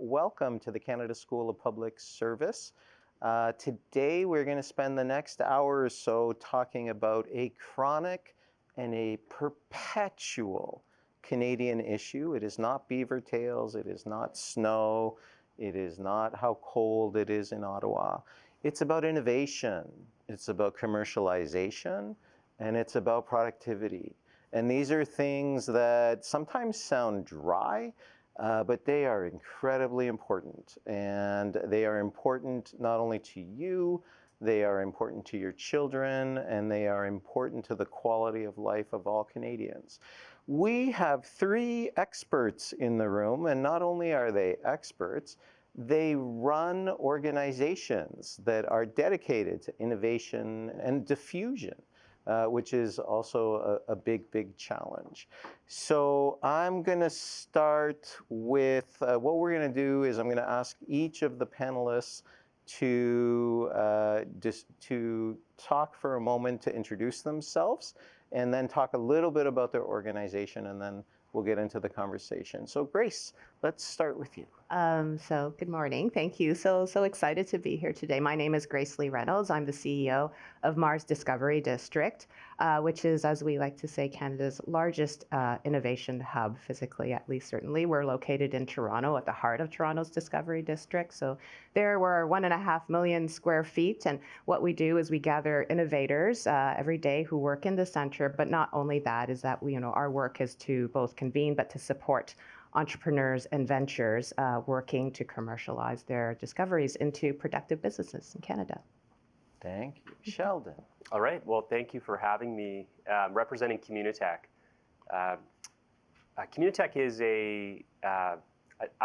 welcome to the Canada School of Public Service. Today we're going to spend the next hour or so talking about a chronic and a perpetual Canadian issue. It is not beaver tails, it is not snow, it is not how cold it is in Ottawa. It's about innovation, it's about commercialization, and it's about productivity. And these are things that sometimes sound dry, but they are incredibly important. And they are important not only to you, they are important to your children, and they are important to the quality of life of all Canadians. We have three experts in the room, and not only are they experts, they run organizations that are dedicated to innovation and diffusion. Which is also a big, big challenge. So I'm going to start with, what we're going to do is I'm going to ask each of the panelists to talk for a moment to introduce themselves, and then talk a little bit about their organization, and then we'll get into the conversation. So Grace, let's start with you. So good morning. Thank you. So excited to be here today. My name is Grace Lee Reynolds. I'm the CEO of Mars Discovery District, which is, as we like to say, Canada's largest innovation hub, physically at least certainly. We're located in Toronto, at the heart of Toronto's Discovery District. So there we're 1.5 million square feet. And what we do is we gather innovators every day who work in the center. But not only that, is that we, our work is to both convene, but to support entrepreneurs and ventures working to commercialize their discoveries into productive businesses in Canada. Thank you. Sheldon. All right. Well, thank you for having me. Representing Communitech. Communitech is I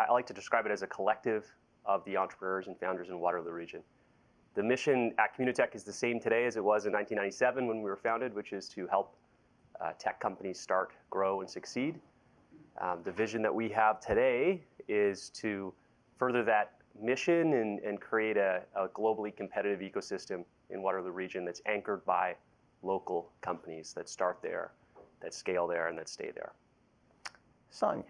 like to describe it as a collective of the entrepreneurs and founders in Waterloo region. The mission at Communitech is the same today as it was in 1997 when we were founded, which is to help tech companies start, grow, and succeed. The vision that we have today is to further that mission and create a globally competitive ecosystem in Waterloo region that's anchored by local companies that start there, that scale there, and that stay there. Sonya.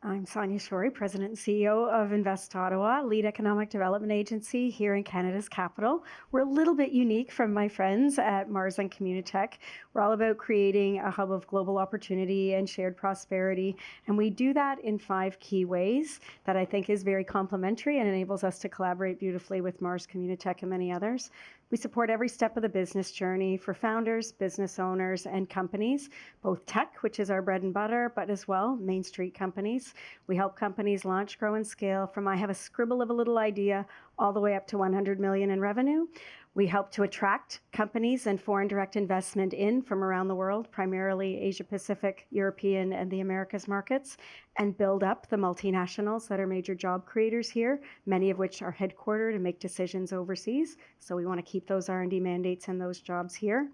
I'm Sonya Shorey, President and CEO of Invest Ottawa, lead economic development agency here in Canada's capital. We're a little bit unique from my friends at Mars and Communitech. We're all about creating a hub of global opportunity and shared prosperity. And we do that in 5 key ways that I think is very complementary and enables us to collaborate beautifully with Mars, Communitech, and many others. We support every step of the business journey for founders, business owners, and companies, both tech, which is our bread and butter, but as well, Main Street companies. We help companies launch, grow, and scale from I have a scribble of a little idea all the way up to 100 million in revenue. We help to attract companies and foreign direct investment in from around the world, primarily Asia Pacific, European, and the Americas markets, and build up the multinationals that are major job creators here, many of which are headquartered and make decisions overseas. So we want to keep those R&D mandates and those jobs here.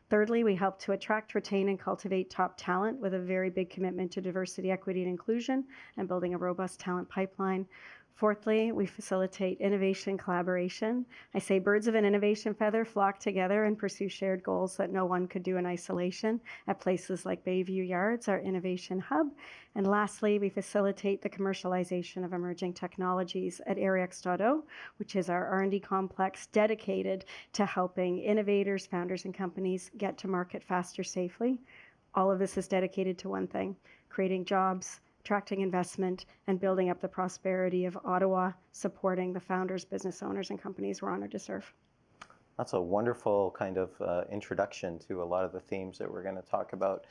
Thirdly, we help to attract, retain, and cultivate top talent with a very big commitment to diversity, equity, and inclusion, and building a robust talent pipeline. Fourthly, we facilitate innovation collaboration. I say birds of an innovation feather flock together and pursue shared goals that no one could do in isolation at places like Bayview Yards, our innovation hub. And lastly, we facilitate the commercialization of emerging technologies at AreaX.0, which is our R&D complex dedicated to helping innovators, founders, and companies get to market faster safely. All of this is dedicated to one thing: creating jobs, attracting investment, and building up the prosperity of Ottawa, supporting the founders, business owners, and companies we're honored to serve. That's a wonderful kind of introduction to a lot of the themes that we're going to talk about.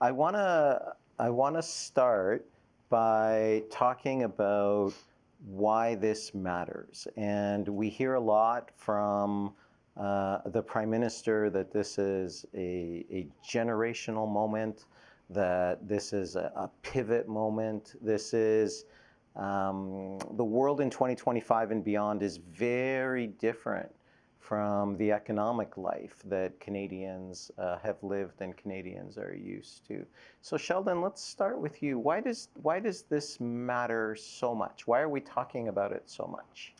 I want to start by talking about why this matters. And we hear a lot from the Prime Minister that this is a generational moment, that this is a pivot moment. This is, the world in 2025 and beyond is very different from the economic life that Canadians have lived and Canadians are used to. So Sheldon, let's start with you. Why does this matter so much? Why are we talking about it so much?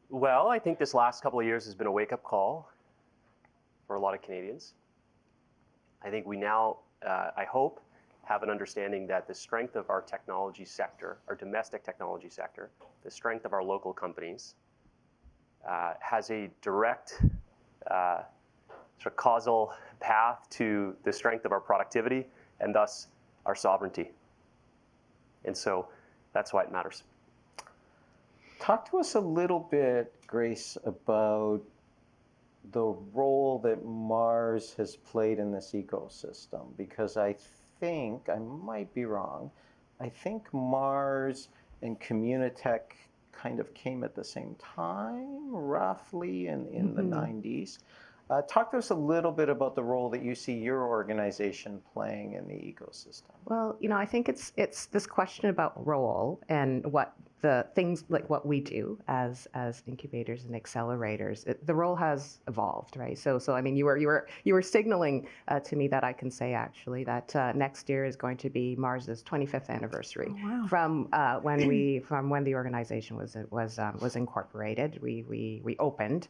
Well, I think this last couple of years has been a wake-up call for a lot of Canadians. I think we now, I hope, have an understanding that the strength of our technology sector, our domestic technology sector, the strength of our local companies has a direct sort of causal path to the strength of our productivity and thus our sovereignty. And so that's why it matters. Talk to us a little bit, Grace, about the role that Mars has played in this ecosystem, because I think, I might be wrong, I think Mars and Communitech kind of came at the same time, roughly in the 90s. Talk to us a little bit about the role that you see your organization playing in the ecosystem. Well, I think it's this question about role and what the things like what we do as incubators and accelerators. The role has evolved, right? So I mean, you were signaling to me that I can say actually that next year is going to be Mars's 25th anniversary. Oh, wow. from when the organization was incorporated. We opened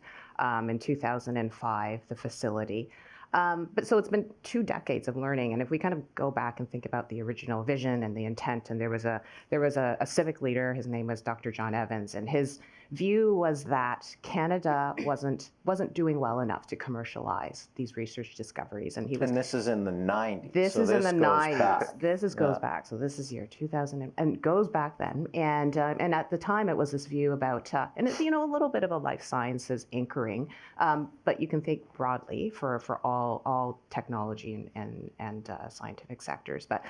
in 2005 the facility. But so it's been 2 decades of learning, and if we kind of go back and think about the original vision and the intent, and there was a civic leader, his name was Dr. John Evans, and his view was that Canada wasn't doing well enough to commercialize these research discoveries, and this is in the 90s. This is in the 90s. This goes back. So this is year 2000, and goes back then. And at the time, it was this view about and it's, a little bit of a life sciences anchoring, but you can think broadly for all technology and scientific sectors. But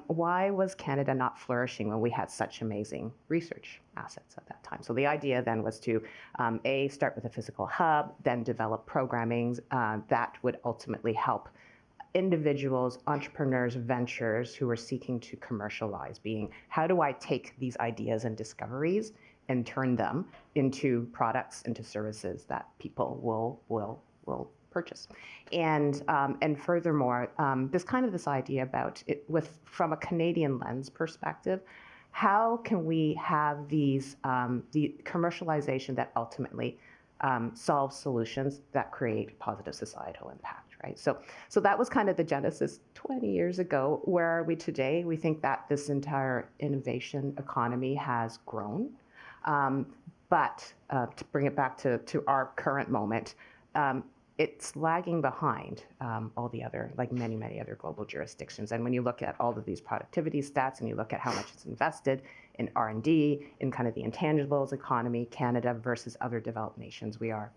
why was Canada not flourishing when we had such amazing research assets at that time? So the idea then was to start with a physical hub, then develop programming that would ultimately help individuals, entrepreneurs, ventures who were seeking to commercialize, being how do I take these ideas and discoveries and turn them into products, into services that people will purchase. And furthermore, this idea about it from a Canadian lens perspective, how can we have the commercialization that ultimately solves solutions that create positive societal impact, right? So that was kind of the genesis 20 years ago. Where are we today? We think that this entire innovation economy has grown. But to bring it back to our current moment, it's lagging behind all the other, like many other global jurisdictions. And when you look at all of these productivity stats and you look at how much it's invested in R&D, in kind of the intangibles economy, Canada versus other developed nations, we are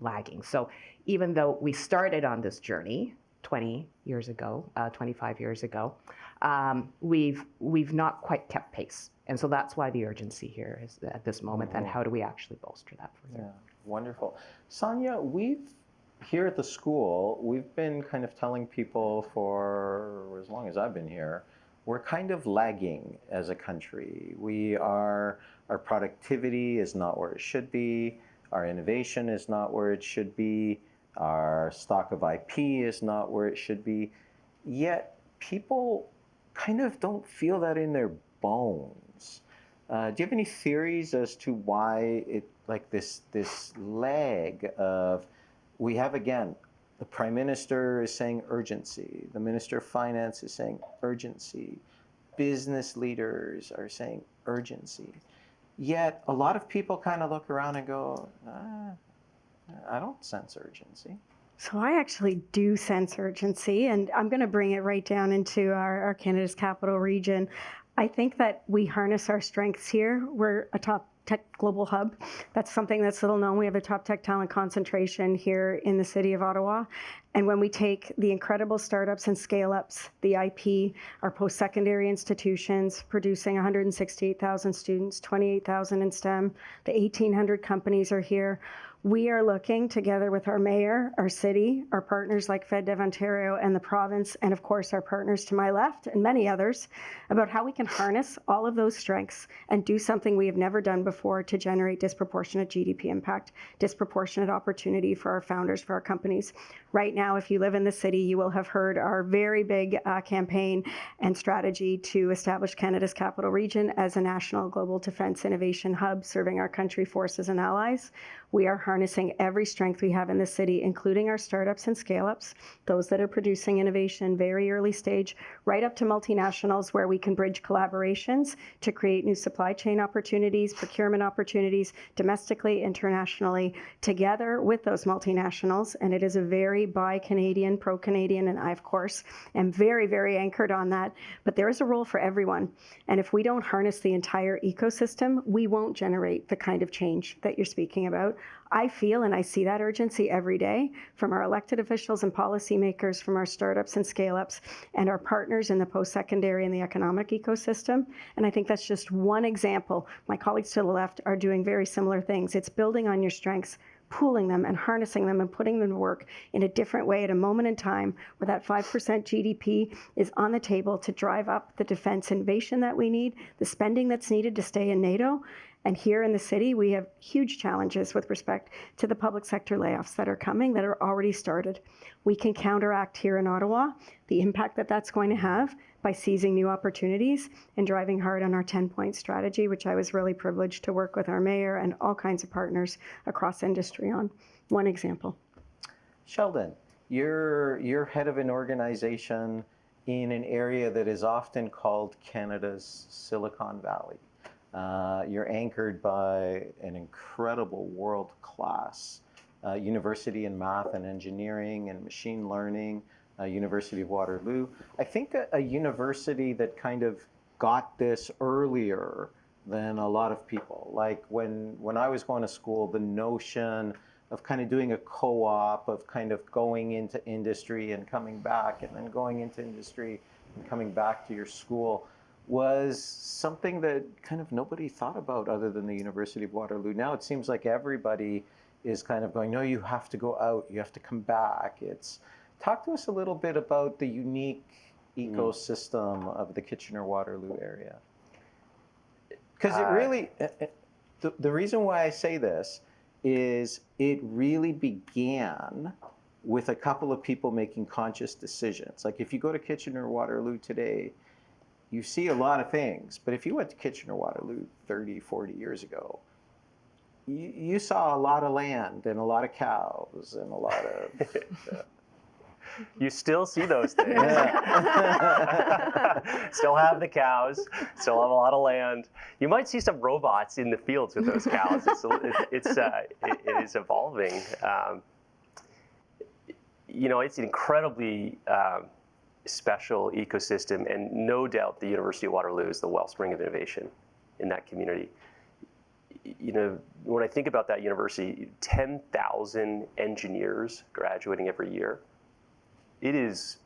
lagging. So even though we started on this journey 20 years ago, 25 years ago, we've not quite kept pace. And so that's why the urgency here is at this moment. And how do we actually bolster that further? Yeah, wonderful. Sonya, here at the school, we've been kind of telling people for as long as I've been here, we're kind of lagging as a country. Our productivity is not where it should be. Our innovation is not where it should be. Our stock of IP is not where it should be. Yet people kind of don't feel that in their bones. Do you have any theories as to why this lag of, we have again, the Prime Minister is saying urgency, the Minister of Finance is saying urgency, business leaders are saying urgency. Yet a lot of people kind of look around and go, I don't sense urgency. So I actually do sense urgency, and I'm going to bring it right down into our Canada's capital region. I think that we harness our strengths here. We're a top tech global hub. That's something that's little known. We have a top tech talent concentration here in the city of Ottawa. And when we take the incredible startups and scale-ups, the IP, our post-secondary institutions producing 168,000 students, 28,000 in STEM, the 1,800 companies are here. We are looking together with our mayor, our city, our partners like FedDev Ontario and the province, and of course our partners to my left and many others, about how we can harness all of those strengths and do something we have never done before to generate disproportionate GDP impact, disproportionate opportunity for our founders, for our companies. Right now, if you live in the city, you will have heard our very big campaign and strategy to establish Canada's capital region as a national global defense innovation hub serving our country, forces, and allies. We are harnessing every strength we have in the city, including our startups and scale-ups, those that are producing innovation very early stage, right up to multinationals where we can bridge collaborations to create new supply chain opportunities, procurement opportunities, domestically, internationally, together with those multinationals. And it is a very buy-Canadian, pro-Canadian, and I, of course, am very, very anchored on that. But there is a role for everyone. And if we don't harness the entire ecosystem, we won't generate the kind of change that you're speaking about. I feel and I see that urgency every day from our elected officials and policymakers, from our startups and scale-ups, and our partners in the post-secondary and the economic ecosystem. And I think that's just one example. My colleagues to the left are doing very similar things. It's building on your strengths, pooling them and harnessing them and putting them to work in a different way at a moment in time where that 5% GDP is on the table to drive up the defense innovation that we need, the spending that's needed to stay in NATO. And here in the city, we have huge challenges with respect to the public sector layoffs that are coming, that are already started. We can counteract here in Ottawa the impact that that's going to have by seizing new opportunities and driving hard on our 10-point strategy, which I was really privileged to work with our mayor and all kinds of partners across industry on. One example. Sheldon, you're head of an organization in an area that is often called Canada's Silicon Valley. You're anchored by an incredible world-class university in math and engineering and machine learning, University of Waterloo. I think a university that kind of got this earlier than a lot of people. Like when I was going to school, the notion of kind of doing a co-op, of kind of going into industry and coming back, and then going into industry and coming back to your school, was something that kind of nobody thought about other than the University of Waterloo. Now it seems like everybody is kind of going, no, you have to go out, you have to come back. Talk to us a little bit about the unique ecosystem of the Kitchener-Waterloo area. Because it really, the reason why I say this is it really began with a couple of people making conscious decisions. Like if you go to Kitchener-Waterloo today, you see a lot of things, but if you went to Kitchener-Waterloo 30, 40 years ago, you saw a lot of land and a lot of cows and a lot of... You still see those things. Still have the cows, still have a lot of land. You might see some robots in the fields with those cows. It is evolving. It's an incredibly special ecosystem, and no doubt the University of Waterloo is the wellspring of innovation in that community. When I think about that university, 10,000 engineers graduating every year. It is,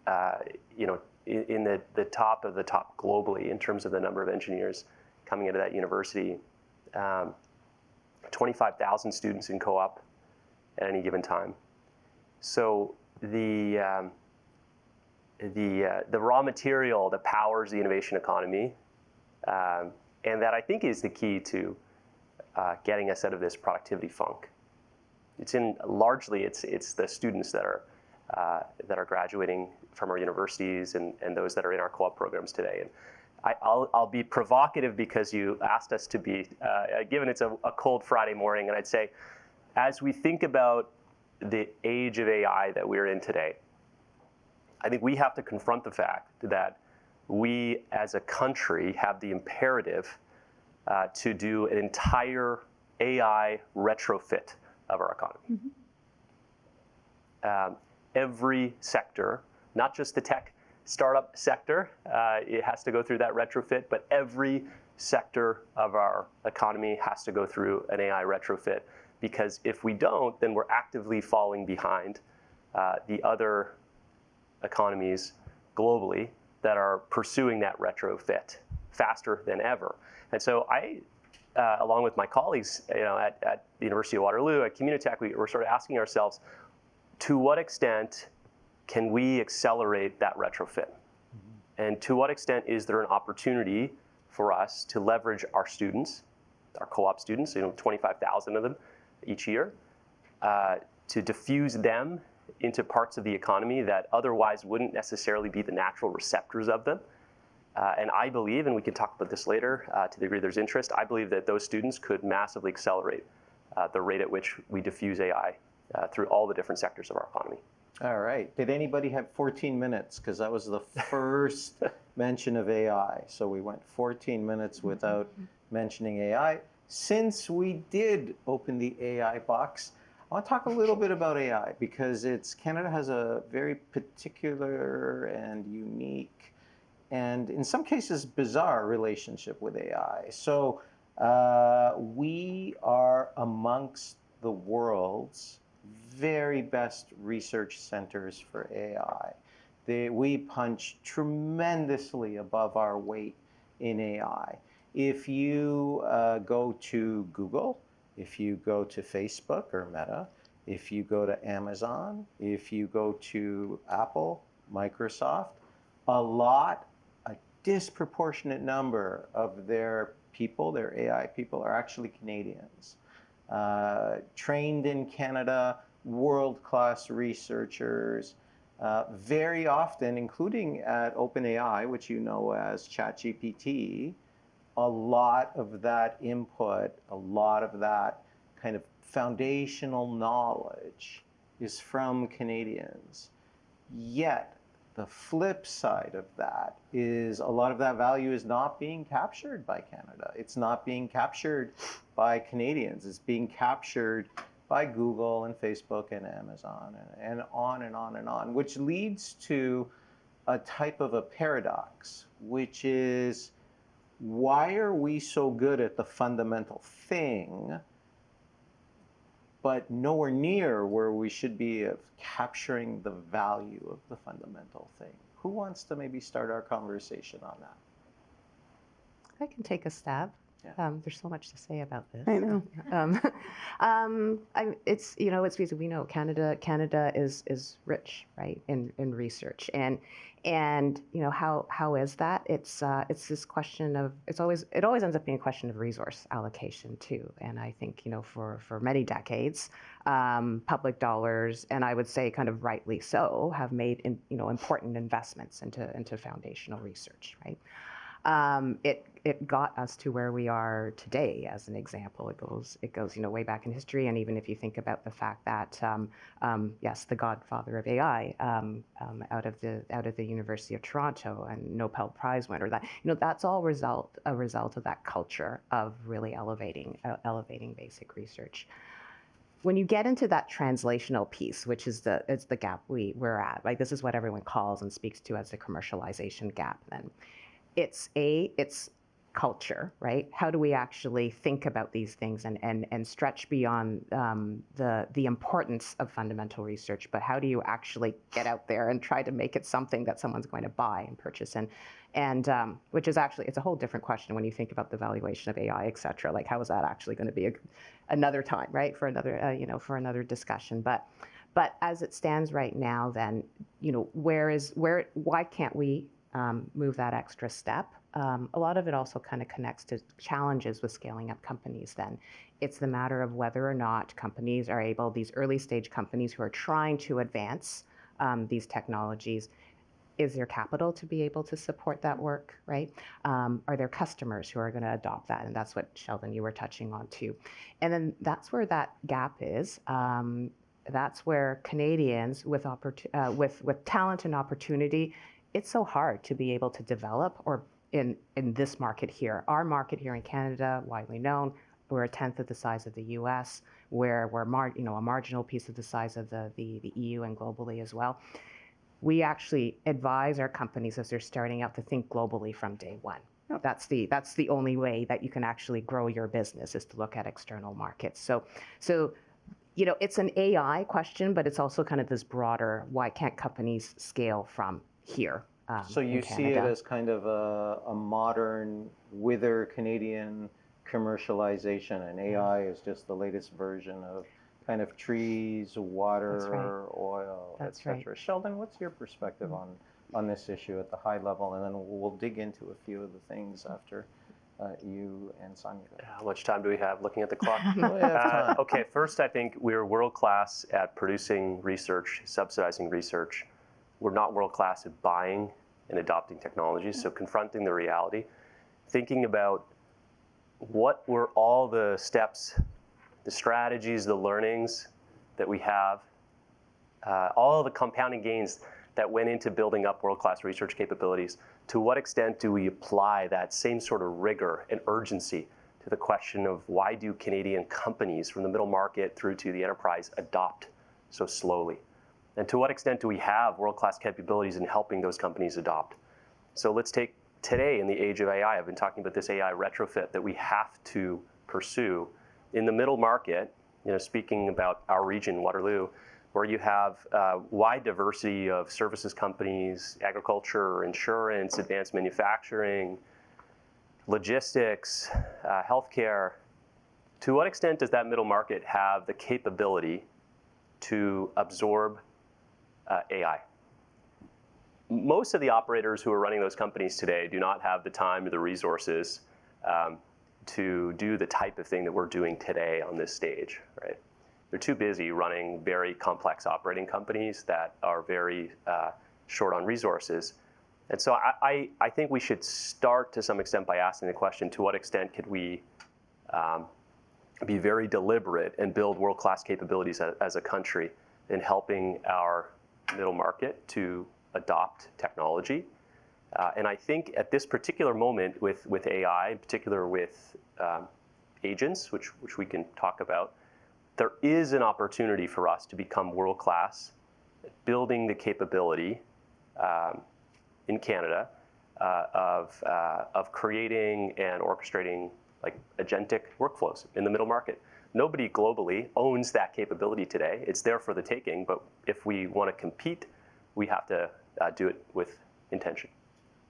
in the top of the top globally in terms of the number of engineers coming into that university. 25,000 students in co-op at any given time. So the raw material that powers the innovation economy, and that I think is the key to getting us out of this productivity funk. It's largely the students that are graduating from our universities and those that are in our co-op programs today. And I'll be provocative because you asked us to be, given it's a cold Friday morning, and I'd say, as we think about the age of AI that we're in today, I think we have to confront the fact that we as a country have the imperative to do an entire AI retrofit of our economy. Mm-hmm. Every sector, not just the tech startup sector, it has to go through that retrofit, but every sector of our economy has to go through an AI retrofit, because if we don't, then we're actively falling behind the other economies globally that are pursuing that retrofit faster than ever. And so I, along with my colleagues at the University of Waterloo, at Communitech, we're sort of asking ourselves, to what extent can we accelerate that retrofit? Mm-hmm. And to what extent is there an opportunity for us to leverage our students, our co-op students, 25,000 of them each year, to diffuse them into parts of the economy that otherwise wouldn't necessarily be the natural receptors of them. And I believe, and we can talk about this later to the degree there's interest, I believe that those students could massively accelerate the rate at which we diffuse AI through all the different sectors of our economy. All right. Did anybody have 14 minutes? Because that was the first mention of AI. So we went 14 minutes without mentioning AI. Since we did open the AI box, I want to talk a little bit about AI because Canada has a very particular and unique and in some cases bizarre relationship with AI. So we are amongst the world's very best research centers for AI. We punch tremendously above our weight in AI. If you go to Google, if you go to Facebook or Meta, if you go to Amazon, if you go to Apple, Microsoft, a disproportionate number of their people, their AI people, are actually Canadians. Trained in Canada, world-class researchers, very often, including at OpenAI, which you know as ChatGPT, a lot of that input, a lot of that kind of foundational knowledge is from Canadians. Yet, the flip side of that is a lot of that value is not being captured by Canada. It's not being captured by Canadians. It's being captured by Google and Facebook and Amazon and on and on and on, which leads to a type of a paradox, which is, why are we so good at the fundamental thing, but nowhere near where we should be of capturing the value of the fundamental thing? Who wants to maybe start our conversation on that? I can take a stab. Yeah. There's so much to say about this. I know. It's it's because we know Canada is rich, right, in research, and how is that? It's this question of it always ends up being a question of resource allocation too, and I think for many decades, public dollars, and I would say kind of rightly so, have made important investments into foundational research, right. It got us to where we are today. As an example, it goes way back in history, and even if you think about the fact that yes, the godfather of AI out of the University of Toronto and Nobel Prize winner, that's all a result of that culture of really elevating basic research. When you get into that translational piece, which is the gap we're at, right? This is what everyone calls and speaks to as the commercialization gap. Then it's culture, right? How do we actually think about these things and stretch beyond the importance of fundamental research, but how do you actually get out there and try to make it something that someone's going to buy and purchase, and which is actually, it's a whole different question when you think about the valuation of AI, et cetera. Like, how is that actually going to be another time, right? For another discussion. But as it stands right now, then, why can't we move that extra step? A lot of it also kind of connects to challenges with scaling up companies then. It's the matter of whether or not companies are able, these early stage companies who are trying to advance these technologies, is there capital to be able to support that work, right? Are there customers who are going to adopt that? And that's what, Sheldon, you were touching on too. And then that's where that gap is. That's where Canadians with talent and opportunity, it's so hard to be able to develop or in this market here. Our market here in Canada, widely known, we're a tenth of the size of the U.S., where we're a marginal piece of the size of the EU and globally as well. We actually advise our companies as they're starting out to think globally from day one. Yep. That's the only way that you can actually grow your business, is to look at external markets. So it's an AI question, but it's also kind of this broader, why can't companies scale from here? So you see it as kind of a modern, wither Canadian commercialization, and AI is just the latest version of kind of trees, water, oil, etc. Right. Sheldon, what's your perspective on this issue at the high level? And then we'll dig into a few of the things after you and Sonya. How much time do we have looking at the clock? Okay, first, I think we're world-class at producing research, subsidizing research. We're not world-class at buying and adopting technologies, so confronting the reality, thinking about what were all the steps, the strategies, the learnings that we have, all of the compounding gains that went into building up world-class research capabilities, to what extent do we apply that same sort of rigor and urgency to the question of why do Canadian companies from the middle market through to the enterprise adopt so slowly? And to what extent do we have world-class capabilities in helping those companies adopt? So let's take today in the age of AI, I've been talking about this AI retrofit that we have to pursue in the middle market, speaking about our region, Waterloo, where you have wide diversity of services companies, agriculture, insurance, advanced manufacturing, logistics, healthcare. To what extent does that middle market have the capability to absorb AI? Most of the operators who are running those companies today do not have the time or the resources to do the type of thing that we're doing today on this stage, right? They're too busy running very complex operating companies that are very short on resources. And so I think we should start to some extent by asking the question, to what extent could we be very deliberate and build world-class capabilities as a country in helping our middle market to adopt technology? And I think at this particular moment with AI, in particular with agents, which we can talk about, there is an opportunity for us to become world-class at building the capability in Canada of creating and orchestrating like agentic workflows in the middle market. Nobody globally owns that capability today. It's there for the taking, but if we want to compete, we have to do it with intention.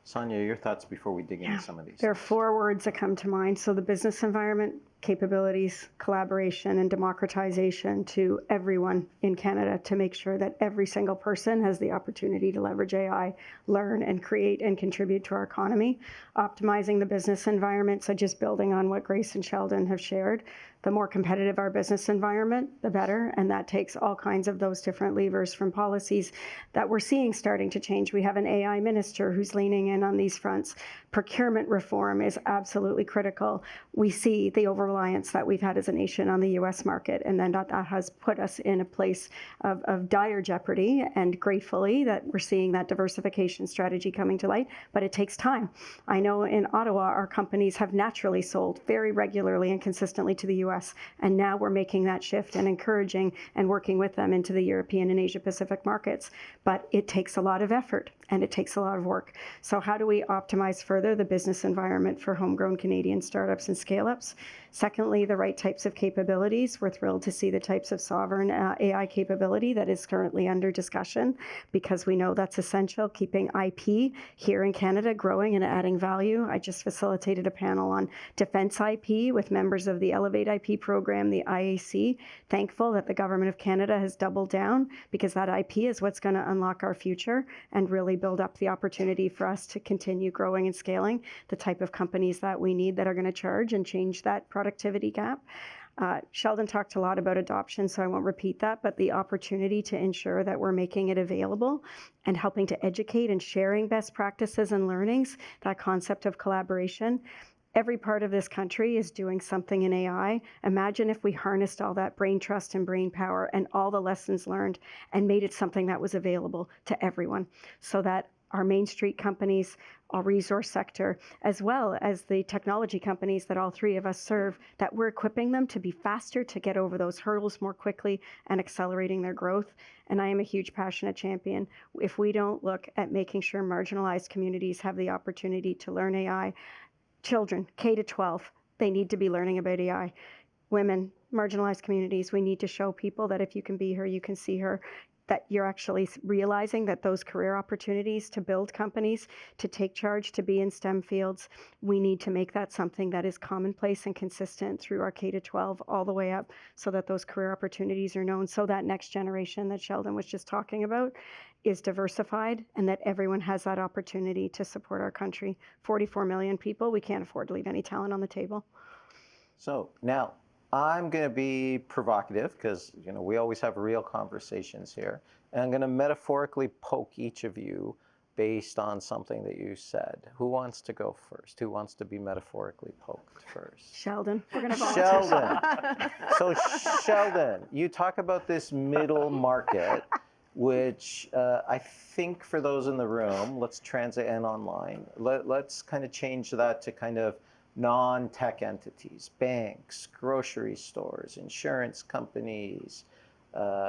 Sonya, your thoughts before we dig into some of these? There are 4 words that come to mind. So the business environment, capabilities, collaboration, and democratization to everyone in Canada to make sure that every single person has the opportunity to leverage AI, learn and create and contribute to our economy. Optimizing the business environment, so just building on what Grace and Sheldon have shared. The more competitive our business environment, the better, and that takes all kinds of those different levers from policies that we're seeing starting to change. We have an AI minister who's leaning in on these fronts. Procurement reform is absolutely critical. We see the over-reliance that we've had as a nation on the US market, and then that has put us in a place of dire jeopardy, and gratefully that we're seeing that diversification strategy coming to light, but it takes time. I know in Ottawa, our companies have naturally sold very regularly and consistently to the US, and now we're making that shift and encouraging and working with them into the European and Asia Pacific markets. But it takes a lot of effort and it takes a lot of work. So how do we optimize further the business environment for homegrown Canadian startups and scale-ups? Secondly, the right types of capabilities. We're thrilled to see the types of sovereign AI capability that is currently under discussion, because we know that's essential, keeping IP here in Canada growing and adding value. I just facilitated a panel on defense IP with members of the Elevate IP program, the IAC. Thankful that the Government of Canada has doubled down, because that IP is what's going to unlock our future and really build up the opportunity for us to continue growing and scaling the type of companies that we need that are going to charge and change that productivity gap. Sheldon talked a lot about adoption, so I won't repeat that, but the opportunity to ensure that we're making it available and helping to educate and sharing best practices and learnings, that concept of collaboration. Every part of this country is doing something in AI. Imagine if we harnessed all that brain trust and brain power and all the lessons learned and made it something that was available to everyone, so that our Main Street companies, our resource sector, as well as the technology companies that all 3 of us serve, that we're equipping them to be faster, to get over those hurdles more quickly and accelerating their growth. And I am a huge passionate champion. If we don't look at making sure marginalized communities have the opportunity to learn AI, children, K to 12, they need to be learning about AI. Women, marginalized communities, we need to show people that if you can be her, you can see her, that you're actually realizing that those career opportunities to build companies, to take charge, to be in STEM fields, we need to make that something that is commonplace and consistent through our K to 12 all the way up, so that those career opportunities are known, so that next generation that Sheldon was just talking about is diversified, and that everyone has that opportunity to support our country. 44 million people, we can't afford to leave any talent on the table. So now, I'm going to be provocative, because we always have real conversations here, and I'm going to metaphorically poke each of you based on something that you said. Who wants to go first? Who wants to be metaphorically poked first? Sheldon, we're going to volunteer. Sheldon. So Sheldon, you talk about this middle market, which I think for those in the room, let's transit and online, let's kind of change that to kind of non-tech entities, banks, grocery stores, insurance companies,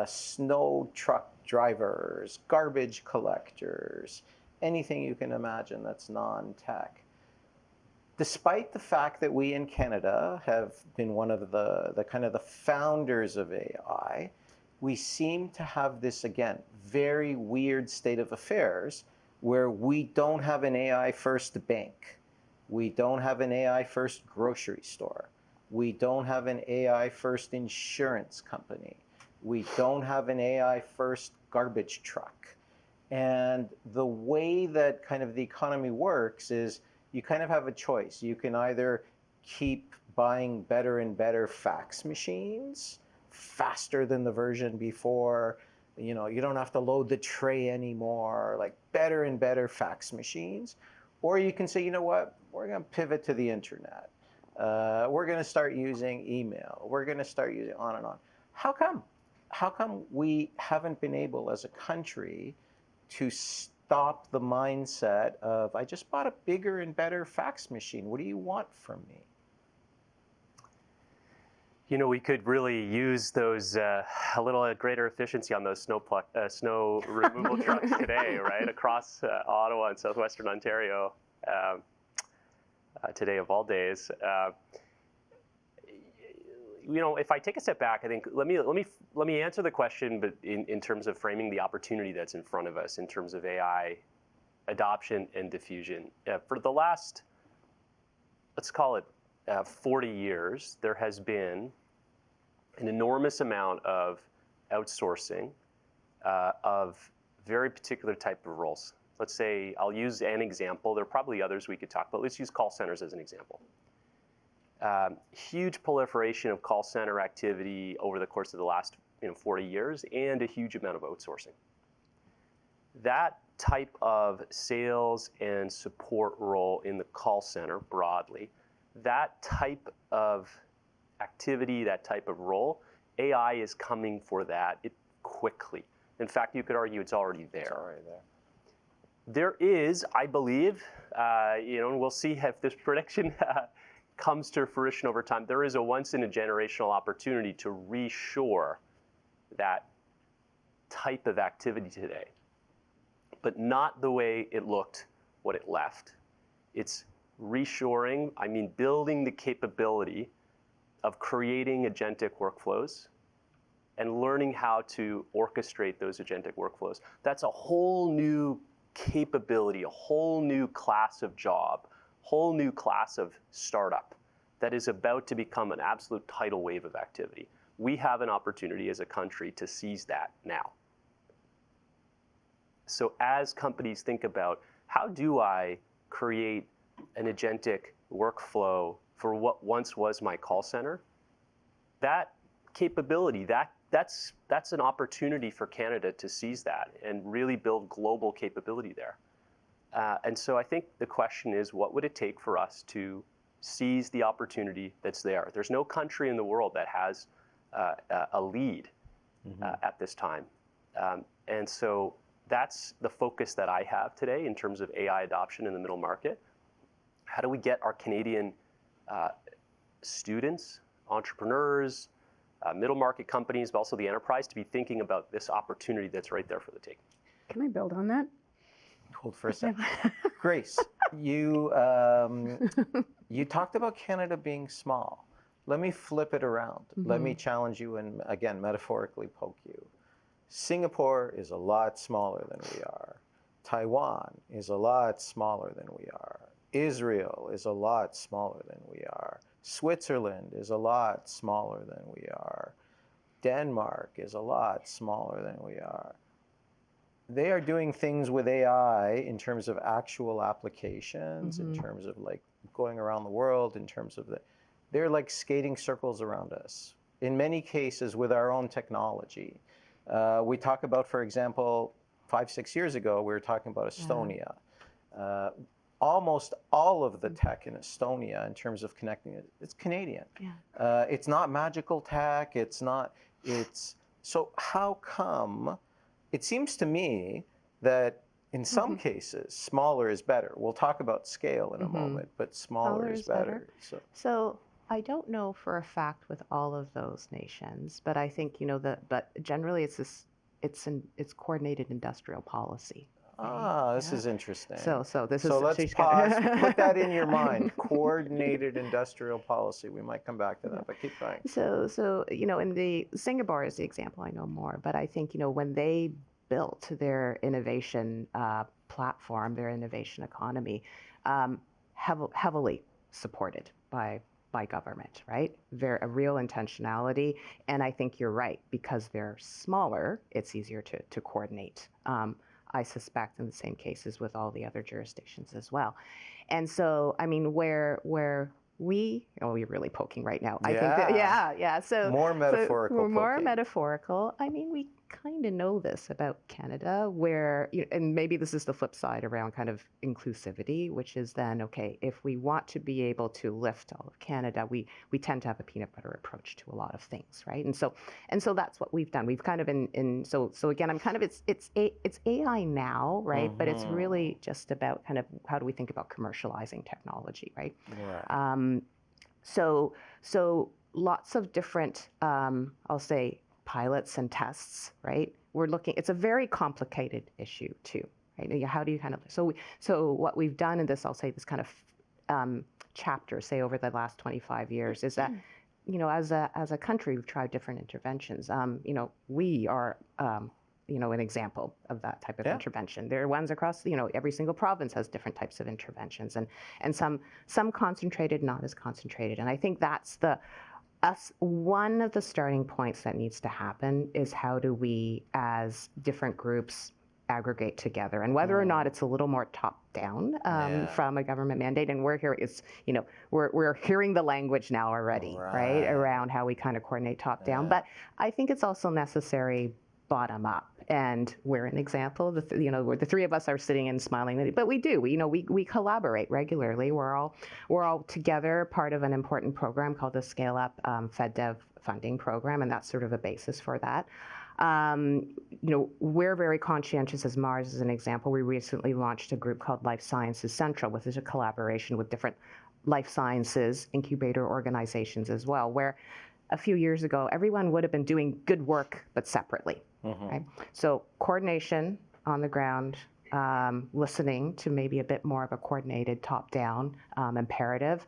snow truck drivers, garbage collectors, anything you can imagine that's non-tech. Despite the fact that we in Canada have been one of the kind of the founders of AI, we seem to have this, again, very weird state of affairs where we don't have an AI first bank. We don't have an AI first grocery store. We don't have an AI first insurance company. We don't have an AI first garbage truck. And the way that kind of the economy works is you kind of have a choice. You can either keep buying better and better fax machines, faster than the version before. You know, you don't have to load the tray anymore, like better and better fax machines. Or you can say, you know what, we're going to pivot to the internet. We're going to start using email. We're going to start using on and on. How come? How come we haven't been able as a country to stop the mindset of, I just bought a bigger and better fax machine. What do you want from me? You know, we could really use those a little greater efficiency on those snow removal trucks today, right? Across Ottawa and southwestern Ontario today of all days. You know, if I take a step back, I think let me answer the question, but in terms of framing the opportunity that's in front of us in terms of AI adoption and diffusion. For the last, let's call it 40 years, there has been an enormous amount of outsourcing of very particular type of roles. Let's say, I'll use an example. There are probably others we could talk about. Let's use call centers as an example. Huge proliferation of call center activity over the course of the last 40 years and a huge amount of outsourcing. That type of sales and support role in the call center broadly, that type of activity, that type of role, AI is coming for that quickly. In fact, you could argue it's already there. It's already there. There is, I believe, and we'll see if this prediction comes to fruition over time, there is a once-in-a-generational opportunity to reshore that type of activity today, but not the way it looked when it left. It's reshoring, I mean building the capability of creating agentic workflows and learning how to orchestrate those agentic workflows. That's a whole new capability, a whole new class of job, whole new class of startup that is about to become an absolute tidal wave of activity. We have an opportunity as a country to seize that now. So as companies think about, how do I create an agentic workflow for what once was my call center? That capability, that's an opportunity for Canada to seize that and really build global capability there. And so I think the question is, what would it take for us to seize the opportunity that's there? There's no country in the world that has a lead at this time. And so that's the focus that I have today in terms of AI adoption in the middle market. How do we get our Canadian students, entrepreneurs, middle market companies, but also the enterprise to be thinking about this opportunity that's right there for the taking? Can I build on that? Hold for a second. Grace, you talked about Canada being small. Let me flip it around. Let me challenge you and, again, metaphorically poke you. Singapore is a lot smaller than we are. Taiwan is a lot smaller than we are. Israel is a lot smaller than we are. Switzerland is a lot smaller than we are. Denmark is a lot smaller than we are. They are doing things with AI in terms of actual applications, in terms of like going around the world, in terms of they're like skating circles around us. In many cases with our own technology. We talk about, for example, 5-6 years ago, we were talking about Estonia. Almost all of the tech in Estonia, in terms of connecting it, it's Canadian. It's not magical tech. It's not. So how come? It seems to me that in some cases, smaller is better. We'll talk about scale in a moment, but smaller is better. So I don't know for a fact with all of those nations, but I think but generally it's coordinated industrial policy. This is interesting. So let's pause. Put that in your mind. Coordinated industrial policy. We might come back to that, but keep going. So in the Singapore is the example I know more, but I think when they built their innovation platform, their innovation economy, heavily supported by government, right? A real intentionality, and I think you're right, because they're smaller, it's easier to coordinate. I suspect in the same cases with all the other jurisdictions as well. And so, I mean, where you're really poking right now. I think that, So more metaphorical. More metaphorical. I mean, we kind of know this about Canada, where, and maybe this is the flip side around kind of inclusivity, which is then, okay, if we want to be able to lift all of Canada, we tend to have a peanut butter approach to a lot of things, right? And so that's what we've done. We've kind of so again, I'm kind of, it's AI now, right? But it's really just about kind of how do we think about commercializing technology, right? So lots of different, I'll say, pilots and tests, right? We're looking, it's a very complicated issue too, right? How do you kind of, so what we've done in this, I'll say this kind of chapter, say over the last 25 years, is that, as a country, we've tried different interventions. We are, an example of that type of intervention. There are ones across, every single province has different types of interventions, and some concentrated, not as concentrated. And I think that's one of the starting points that needs to happen is how do we, as different groups, aggregate together, and whether or not it's a little more top-down from a government mandate. And we're here, we're hearing the language now already, right, around how we kind of coordinate top-down. But I think it's also necessary bottom-up. And we're an example. Where the three of us are sitting and smiling, but we do. We collaborate regularly. We're all together, part of an important program called the Scale Up FedDev funding program, and that's sort of a basis for that. We're very conscientious, as Mars is an example. We recently launched a group called Life Sciences Central, which is a collaboration with different life sciences incubator organizations as well, where a few years ago, everyone would have been doing good work, but separately. Right? So coordination on the ground, listening to maybe a bit more of a coordinated top-down imperative.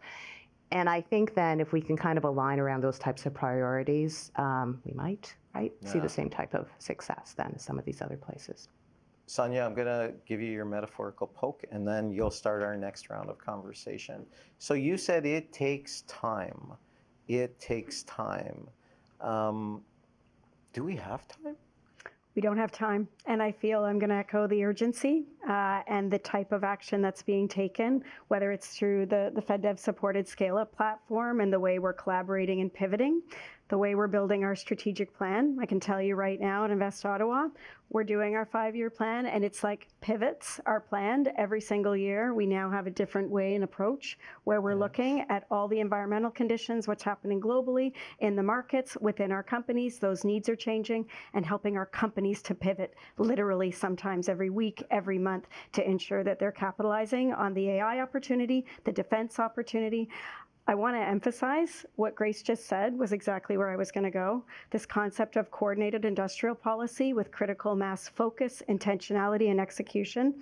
And I think then if we can kind of align around those types of priorities, we might see the same type of success then as some of these other places. Sonya, I'm going to give you your metaphorical poke, and then you'll start our next round of conversation. So you said it takes time. It takes time. Do we have time? We don't have time, and I feel I'm going to echo the urgency and the type of action that's being taken, whether it's through the FedDev-supported scale-up platform and the way we're collaborating and pivoting, the way we're building our strategic plan. I can tell you right now at Invest Ottawa, we're doing our 5-year plan, and it's like pivots are planned every single year. We now have a different way and approach where we're looking at all the environmental conditions, what's happening globally, in the markets, within our companies. Those needs are changing, and helping our companies to pivot literally sometimes every week, every month, to ensure that they're capitalizing on the AI opportunity, the defense opportunity. I want to emphasize what Grace just said was exactly where I was going to go. This concept of coordinated industrial policy with critical mass focus, intentionality, and execution.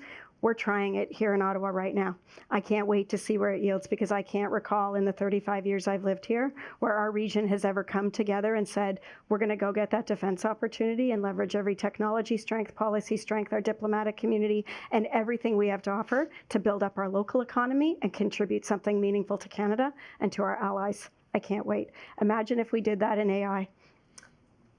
We're trying it here in Ottawa right now. I can't wait to see where it yields, because I can't recall in the 35 years I've lived here where our region has ever come together and said, we're going to go get that defense opportunity and leverage every technology strength, policy strength, our diplomatic community, and everything we have to offer to build up our local economy and contribute something meaningful to Canada and to our allies. I can't wait. Imagine if we did that in AI.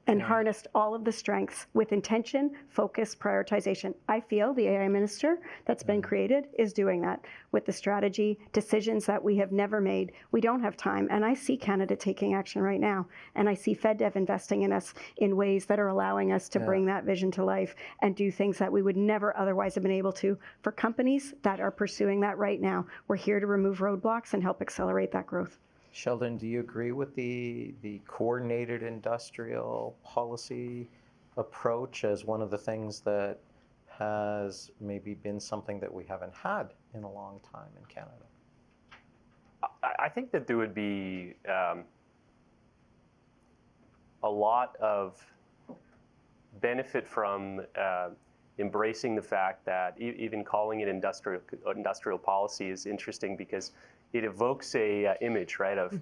and harnessed all of the strengths with intention, focus, prioritization. I feel the AI minister that's been created is doing that with the strategy, decisions that we have never made. We don't have time. And I see Canada taking action right now. And I see FedDev investing in us in ways that are allowing us to bring that vision to life and do things that we would never otherwise have been able to. For companies that are pursuing that right now, we're here to remove roadblocks and help accelerate that growth. Sheldon, do you agree with the coordinated industrial policy approach as one of the things that has maybe been something that we haven't had in a long time in Canada? I think that there would be a lot of benefit from embracing the fact that even calling it industrial policy is interesting because it evokes a image, right, of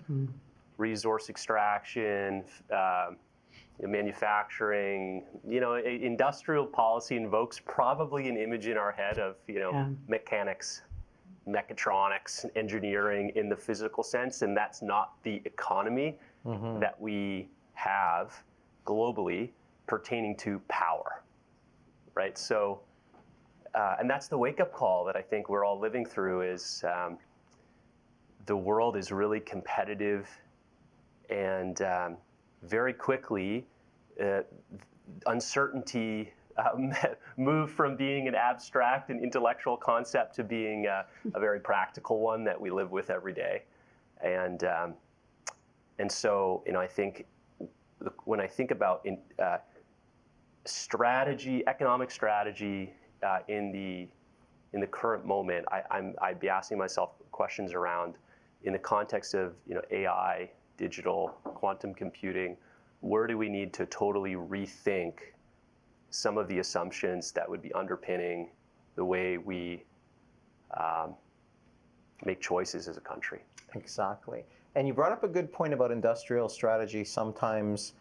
resource extraction, manufacturing. Industrial policy invokes probably an image in our head of mechanics, mechatronics, engineering in the physical sense, and that's not the economy that we have globally pertaining to power, right? So, and that's the wake-up call that I think we're all living through is the world is really competitive, and very quickly, uncertainty moved from being an abstract and intellectual concept to being a very practical one that we live with every day. And so, I think when I think about strategy, economic strategy in the current moment, I'd be asking myself questions around, in the context of AI, digital, quantum computing, where do we need to totally rethink some of the assumptions that would be underpinning the way we make choices as a country? Exactly. And you brought up a good point about industrial strategy sometimes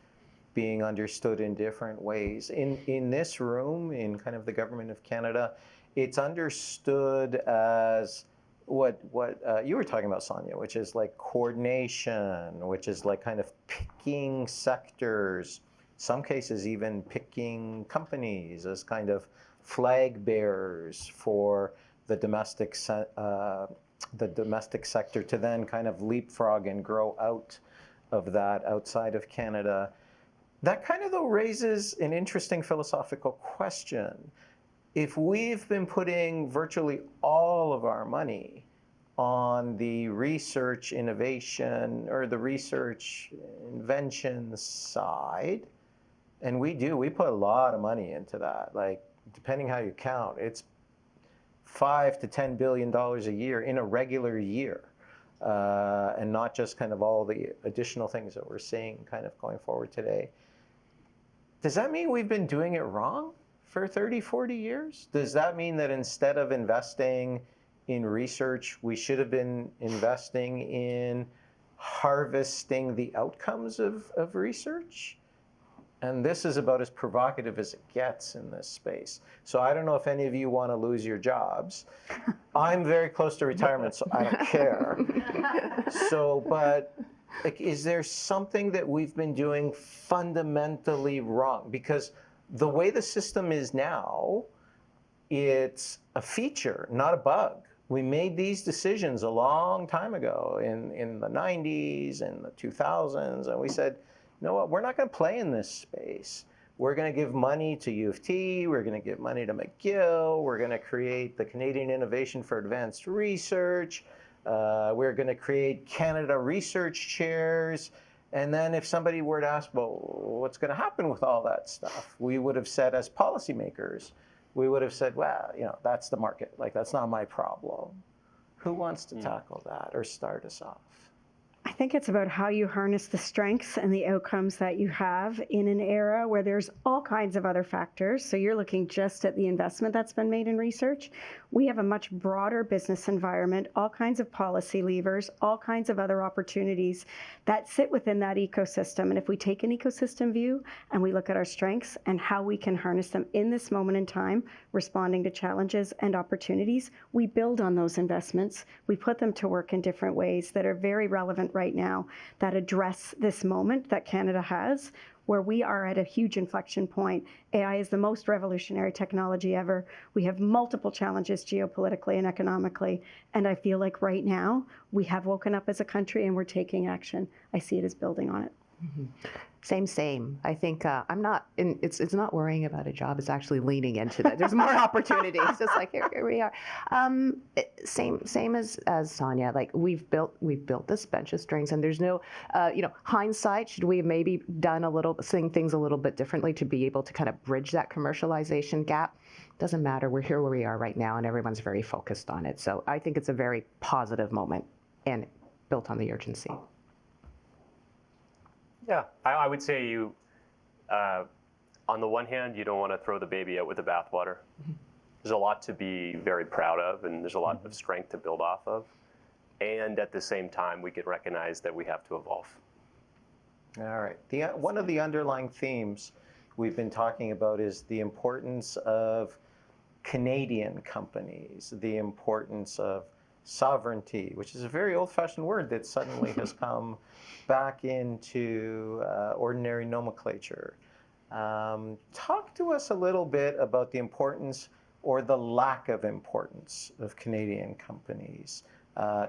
being understood in different ways. In this room, in kind of the Government of Canada, it's understood as what you were talking about, Sonya, which is like coordination, which is like kind of picking sectors, some cases even picking companies as kind of flag bearers for the domestic sector to then kind of leapfrog and grow out of that outside of Canada. That kind of, though, raises an interesting philosophical question. If we've been putting virtually all of our money on the research innovation or the research invention side, and we put a lot of money into that, like depending how you count, it's $5 to $10 billion a year in a regular year, and not just kind of all the additional things that we're seeing kind of going forward today. Does that mean we've been doing it wrong for 30, 40 years? Does that mean that instead of investing in research, we should have been investing in harvesting the outcomes of research? And this is about as provocative as it gets in this space. So I don't know if any of you want to lose your jobs. I'm very close to retirement, so I don't care. So, but like, is there something that we've been doing fundamentally wrong? Because the way the system is now, it's a feature, not a bug. We made these decisions a long time ago in the 90s and the 2000s, and we said, you know what, we're not going to play in this space. We're going to give money to U of T, we're going to give money to McGill, we're going to create the Canadian Innovation for Advanced Research, we're going to create Canada Research Chairs, and then if somebody were to ask, well, what's going to happen with all that stuff? We would have said, as policymakers, we would have said, well, that's the market, like that's not my problem. Who wants to tackle that or start us off? I think it's about how you harness the strengths and the outcomes that you have in an era where there's all kinds of other factors. So you're looking just at the investment that's been made in research. We have a much broader business environment, all kinds of policy levers, all kinds of other opportunities that sit within that ecosystem. And if we take an ecosystem view and we look at our strengths and how we can harness them in this moment in time, responding to challenges and opportunities, we build on those investments. We put them to work in different ways that are very relevant right right now that address this moment that Canada has, where we are at a huge inflection point. AI is the most revolutionary technology ever. We have multiple challenges geopolitically and economically, and I feel like right now we have woken up as a country and we're taking action. I see it as building on it. Mm-hmm. Same. I think I'm not. It's not worrying about a job. It's actually leaning into that. There's more opportunities. Just like here we are. Same as Sonya. Like we've built this bench of strengths, and there's no, hindsight. Should we have maybe done things a little bit differently to be able to kind of bridge that commercialization gap? Doesn't matter. We're here where we are right now, and everyone's very focused on it. So I think it's a very positive moment, and built on the urgency. Yeah, I would say you, on the one hand, you don't want to throw the baby out with the bathwater. Mm-hmm. There's a lot to be very proud of, and there's a lot of strength to build off of. And at the same time, we can recognize that we have to evolve. All right. One of the underlying themes we've been talking about is the importance of Canadian companies, the importance of sovereignty, which is a very old-fashioned word that suddenly has come back into ordinary nomenclature. Talk to us a little bit about the importance or the lack of importance of Canadian companies,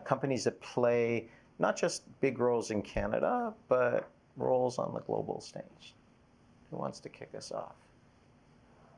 companies that play not just big roles in Canada, but roles on the global stage. Who wants to kick us off?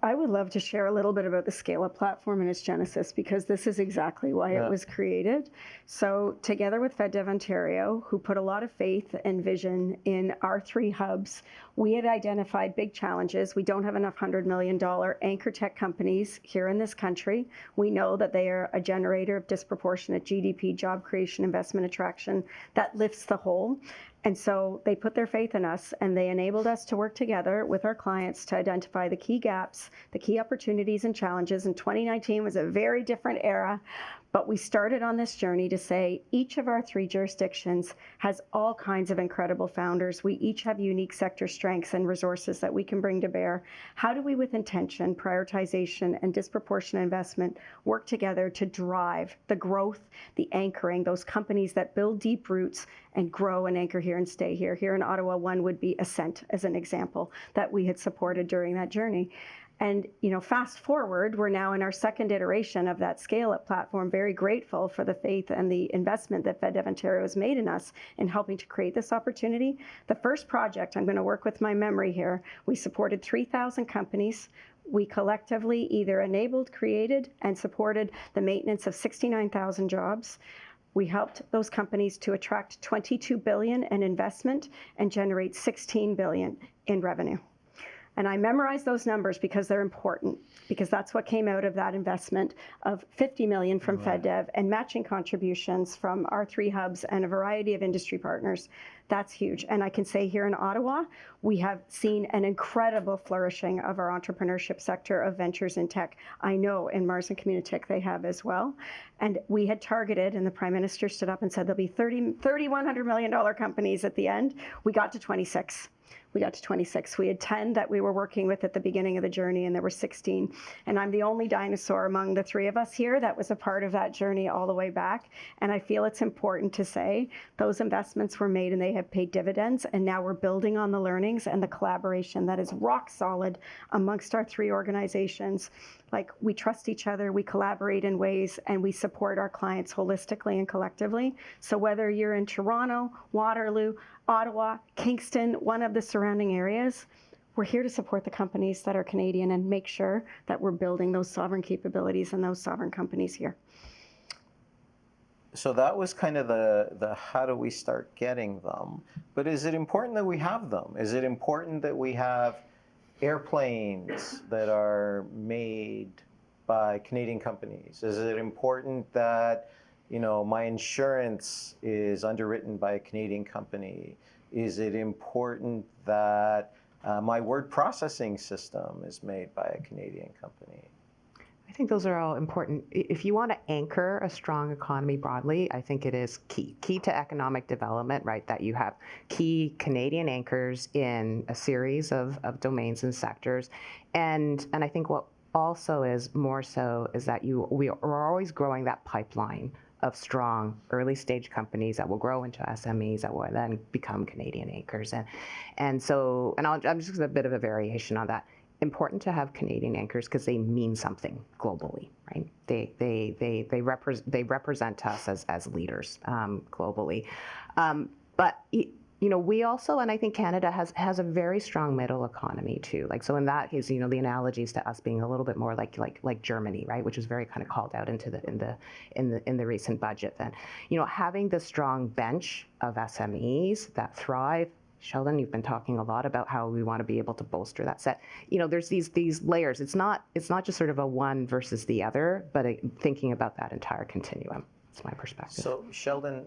I would love to share a little bit about the Scale-Up platform and its genesis, because this is exactly why it was created. So together with FedDev Ontario, who put a lot of faith and vision in our 3 hubs, we had identified big challenges. We don't have enough $100 million anchor tech companies here in this country. We know that they are a generator of disproportionate GDP, job creation, investment attraction that lifts the whole. And so they put their faith in us, and they enabled us to work together with our clients to identify the key gaps, the key opportunities and challenges. And 2019 was a very different era, but we started on this journey to say each of our 3 jurisdictions has all kinds of incredible founders. We each have unique sector strengths and resources that we can bring to bear. How do we, with intention, prioritization, and disproportionate investment, work together to drive the growth, the anchoring, those companies that build deep roots and grow and anchor here and stay here? Here in Ottawa, one would be Ascent as an example that we had supported during that journey. And fast forward, we're now in our 2nd iteration of that Scale-Up platform, very grateful for the faith and the investment that FedDev Ontario has made in us in helping to create this opportunity. The first project, I'm going to work with my memory here, we supported 3,000 companies. We collectively either enabled, created, and supported the maintenance of 69,000 jobs. We helped those companies to attract $22 billion in investment and generate $16 billion in revenue. And I memorize those numbers because they're important, because that's what came out of that investment of $50 million from FedDev and matching contributions from our 3 hubs and a variety of industry partners. That's huge. And I can say here in Ottawa, we have seen an incredible flourishing of our entrepreneurship sector of ventures in tech. I know in Mars and Communitech they have as well. And we had targeted, and the Prime Minister stood up and said there'll be $100 million companies at the end. We got to 26. We had 10 that we were working with at the beginning of the journey, and there were 16. And I'm the only dinosaur among the 3 of us here that was a part of that journey all the way back. And I feel it's important to say those investments were made and they have paid dividends. And now we're building on the learnings and the collaboration that is rock solid amongst our 3 organizations. Like, we trust each other, we collaborate in ways, and we support our clients holistically and collectively. So whether you're in Toronto, Waterloo, Ottawa, Kingston, one of the surrounding areas, we're here to support the companies that are Canadian and make sure that we're building those sovereign capabilities and those sovereign companies here. So that was kind of the how do we start getting them? But is it important that we have them? Is it important that we have airplanes that are made by Canadian companies? Is it important that my insurance is underwritten by a Canadian company? Is it important that my word processing system is made by a Canadian company? I think those are all important. If you want to anchor a strong economy broadly, I think it is key to economic development, right? That you have key Canadian anchors in a series of domains and sectors. And I think what also is more so is that we are always growing that pipeline of strong early stage companies that will grow into SMEs that will then become Canadian anchors. And I'm just a bit of a variation on that. Important to have Canadian anchors because they mean something globally, right? They represent us as leaders globally. But we also, and I think Canada has a very strong middle economy too. Like, so in that case, the analogies to us being a little bit more like Germany, right, which is very kind of called out in the recent budget. Then, having the strong bench of SMEs that thrive. Sheldon, you've been talking a lot about how we want to be able to bolster that set. There's these layers. It's not just sort of a one versus the other, but thinking about that entire continuum. That's my perspective. So, Sheldon,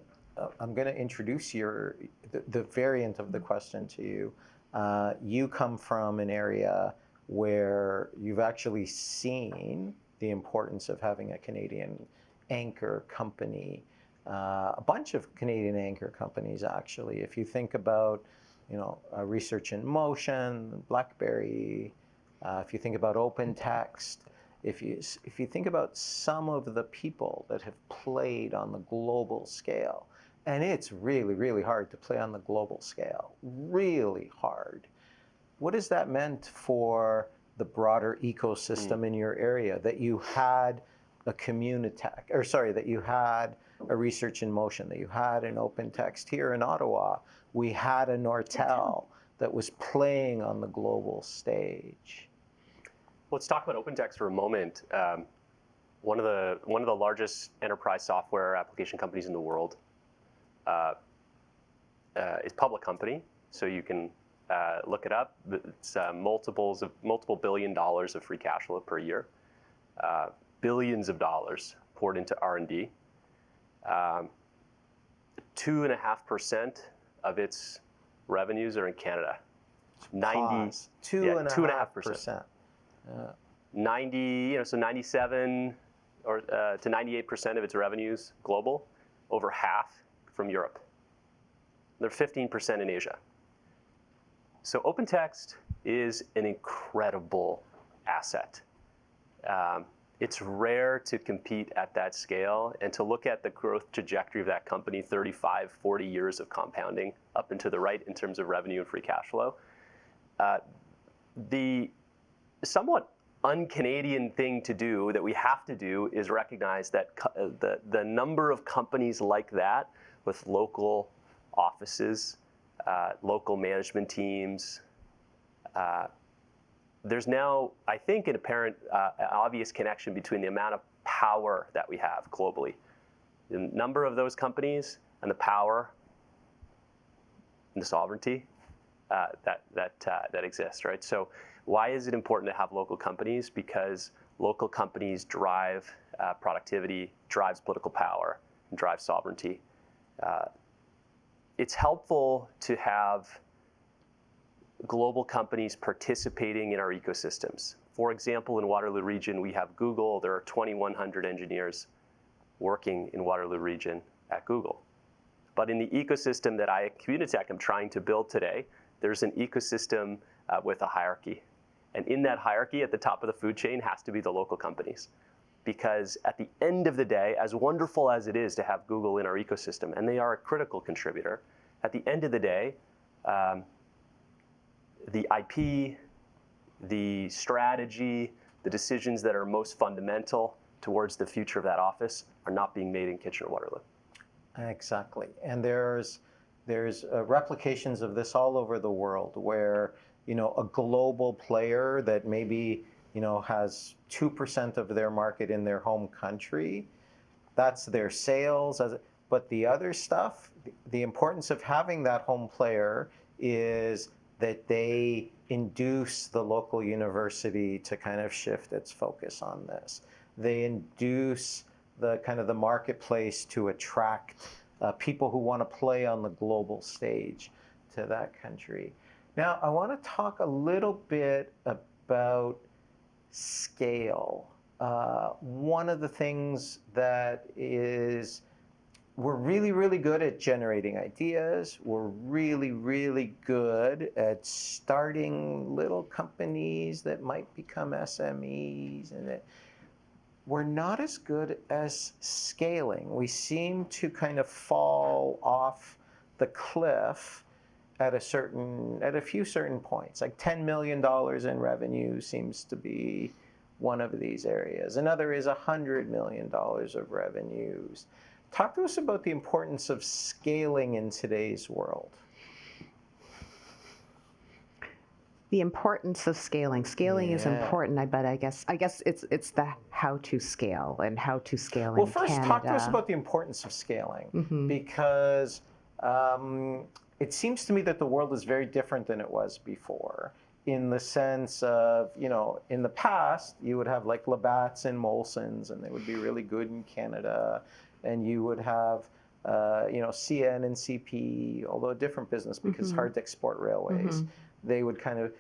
I'm going to introduce the variant of the question to you. You come from an area where you've actually seen the importance of having a Canadian anchor company, a bunch of Canadian anchor companies, actually. If you think about Research in Motion, BlackBerry, if you think about OpenText, if you think about some of the people that have played on the global scale, and it's really, really hard to play on the global scale, really hard. What has that meant for the broader ecosystem in your area, that you had a Communitech, that you had a Research in Motion, that you had an OpenText here in Ottawa? We had a Nortel that was playing on the global stage. Let's talk about OpenText for a moment. One of the largest enterprise software application companies in the world is a public company, so you can look it up. It's multiple billion dollars of free cash flow per year, billions of dollars poured into R&D. 2.5% of its revenues are in Canada. 2.5%. 97 to 98% of its revenues global, over half from Europe. They're 15% in Asia. So OpenText is an incredible asset. It's rare to compete at that scale, and to look at the growth trajectory of that company, 35, 40 years of compounding up and to the right in terms of revenue and free cash flow. The somewhat un-Canadian thing to do, that we have to do, is recognize that the number of companies like that with local offices, local management teams, there's now, I think, an apparent, obvious connection between the amount of power that we have globally, the number of those companies, and the power and the sovereignty that exists, right? So why is it important to have local companies? Because local companies drive productivity, drives political power, and drives sovereignty. It's helpful to have global companies participating in our ecosystems. For example, in Waterloo Region, we have Google. There are 2,100 engineers working in Waterloo Region at Google. But in the ecosystem that I at Communitech am trying to build today, there's an ecosystem with a hierarchy. And in that hierarchy, at the top of the food chain, has to be the local companies. Because at the end of the day, as wonderful as it is to have Google in our ecosystem, and they are a critical contributor, at the end of the day, the IP, the strategy, the decisions that are most fundamental towards the future of that office are not being made in Kitchener-Waterloo. Exactly. And there's replications of this all over the world, where a global player that maybe has 2% of their market in their home country, that's their sales. But the other stuff, the importance of having that home player is that they induce the local university to kind of shift its focus on this. They induce the kind of the marketplace to attract people who want to play on the global stage to that country. Now, I want to talk a little bit about scale. One of the things that is, we're really, really good at generating ideas. We're really, really good at starting little companies that might become SMEs. we're not as good as scaling. We seem to kind of fall off the cliff at a few certain points. Like $10 million in revenue seems to be one of these areas. Another is $100 million of revenues. Talk to us about the importance of scaling in today's world. The importance of scaling. Scaling is important, but I guess it's the how to scale and how to scale in Canada. Well, first, talk to us about the importance of scaling, because it seems to me that the world is very different than it was before, in the sense of, in the past, you would have like Labatt's and Molson's, and they would be really good in Canada, and you would have, CN and CP, although a different business because it's hard to export railways. They would kind of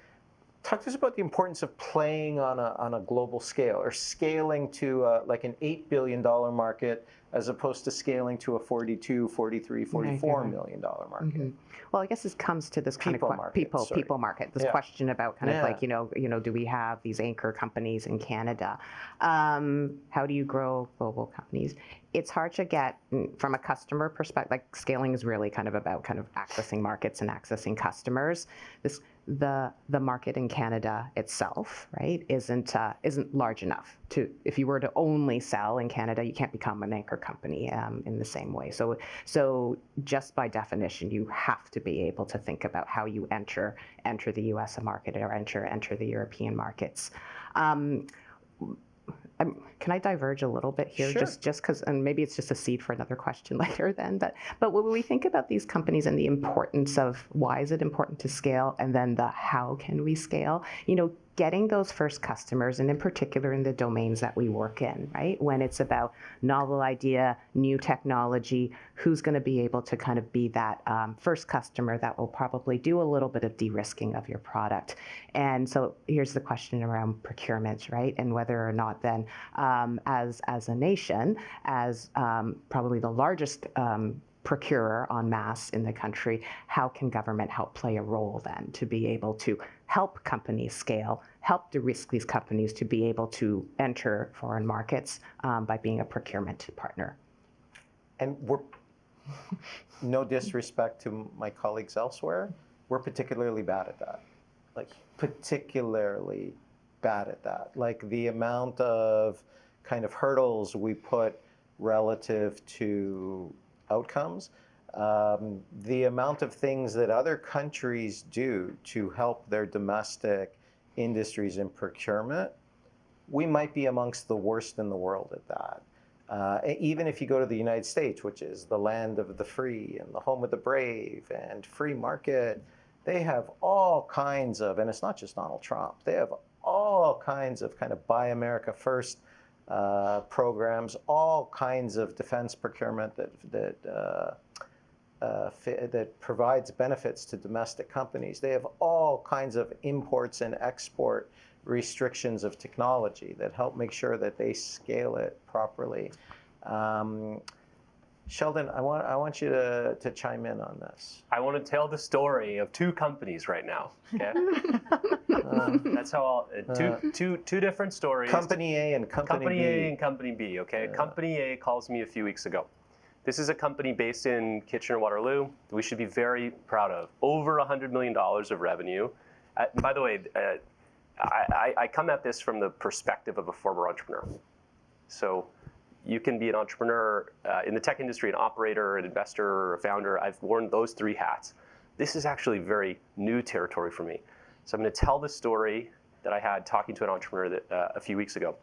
talk to us about the importance of playing on a global scale, or scaling to like an $8 billion market as opposed to scaling to a $42, $43, $44 million market. Well, I guess this comes to this kind of people market. This question about kind of like, do we have these anchor companies in Canada? How do you grow global companies? It's hard to get from a customer perspective. Like, scaling is really kind of about kind of accessing markets and accessing customers. The market in Canada itself, right, isn't large enough to. If you were to only sell in Canada, you can't become an anchor company in the same way. So just by definition, you have to be able to think about how you enter the U.S. market, or enter the European markets. Can I diverge a little bit here? Sure. Just because, and maybe it's just a seed for another question later then, but when we think about these companies and the importance of why is it important to scale, and then the how can we scale, getting those first customers, and in particular in the domains that we work in, right? When it's about novel idea, new technology, who's going to be able to kind of be that first customer that will probably do a little bit of de-risking of your product. And so here's the question around procurement, right? And whether or not then, as a nation, as probably the largest procurer en masse in the country, how can government help play a role then to be able to help companies scale, help de-risk these companies to be able to enter foreign markets by being a procurement partner? And we're, no disrespect to my colleagues elsewhere, we're particularly bad at that. Like, particularly bad at that. Like, the amount of kind of hurdles we put relative to outcomes, the amount of things that other countries do to help their domestic industries in procurement, we might be amongst the worst in the world at that. Even if you go to the United States, which is the land of the free and the home of the brave and free market, they have all kinds of, and it's not just Donald Trump, they have all kinds of kind of Buy America First programs, all kinds of defense procurement that provides benefits to domestic companies. They have all kinds of imports and export restrictions of technology that help make sure that they scale it properly. Sheldon, I want you to chime in on this. I want to tell the story of two companies right now. Okay, that's how two different stories. Company A and Company B. A and Company B. Okay, Company A calls me a few weeks ago. This is a company based in Kitchener-Waterloo that we should be very proud of. Over $100 million of revenue. By the way, I come at this from the perspective of a former entrepreneur. So you can be an entrepreneur in the tech industry, an operator, an investor, a founder. I've worn those three hats. This is actually very new territory for me. So I'm going to tell the story that I had talking to an entrepreneur a few weeks ago.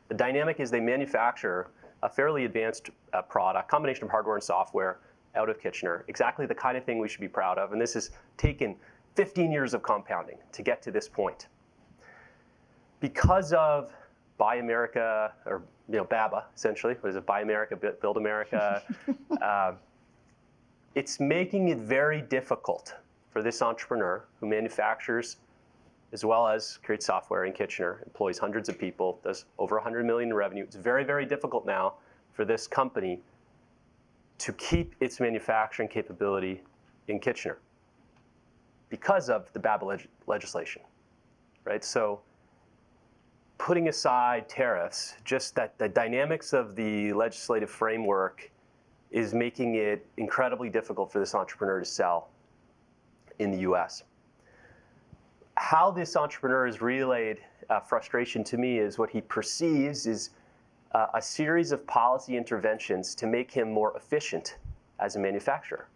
The dynamic is they manufacture a fairly advanced product, combination of hardware and software, out of Kitchener. Exactly the kind of thing we should be proud of. And this has taken 15 years of compounding to get to this point. Because of Buy America, or BABA, essentially. What is it? Buy America, Build America. It's making it very difficult for this entrepreneur who manufactures as well as creates software in Kitchener, employs hundreds of people, does over $100 million in revenue. It's very, very difficult now for this company to keep its manufacturing capability in Kitchener because of the BABA legislation, right? So putting aside tariffs, just that the dynamics of the legislative framework is making it incredibly difficult for this entrepreneur to sell in the US. How this entrepreneur has relayed frustration to me is what he perceives is a series of policy interventions to make him more efficient as a manufacturer.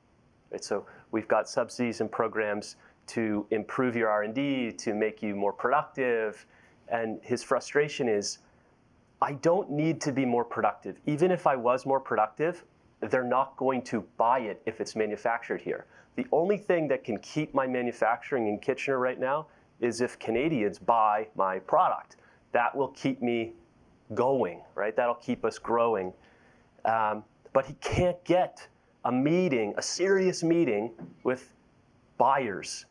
Right? So we've got subsidies and programs to improve your R&D, to make you more productive. And his frustration is, I don't need to be more productive. Even if I was more productive, they're not going to buy it if it's manufactured here. The only thing that can keep my manufacturing in Kitchener right now is if Canadians buy my product. That will keep me going, right? That'll keep us growing. But he can't get a meeting, a serious meeting with buyers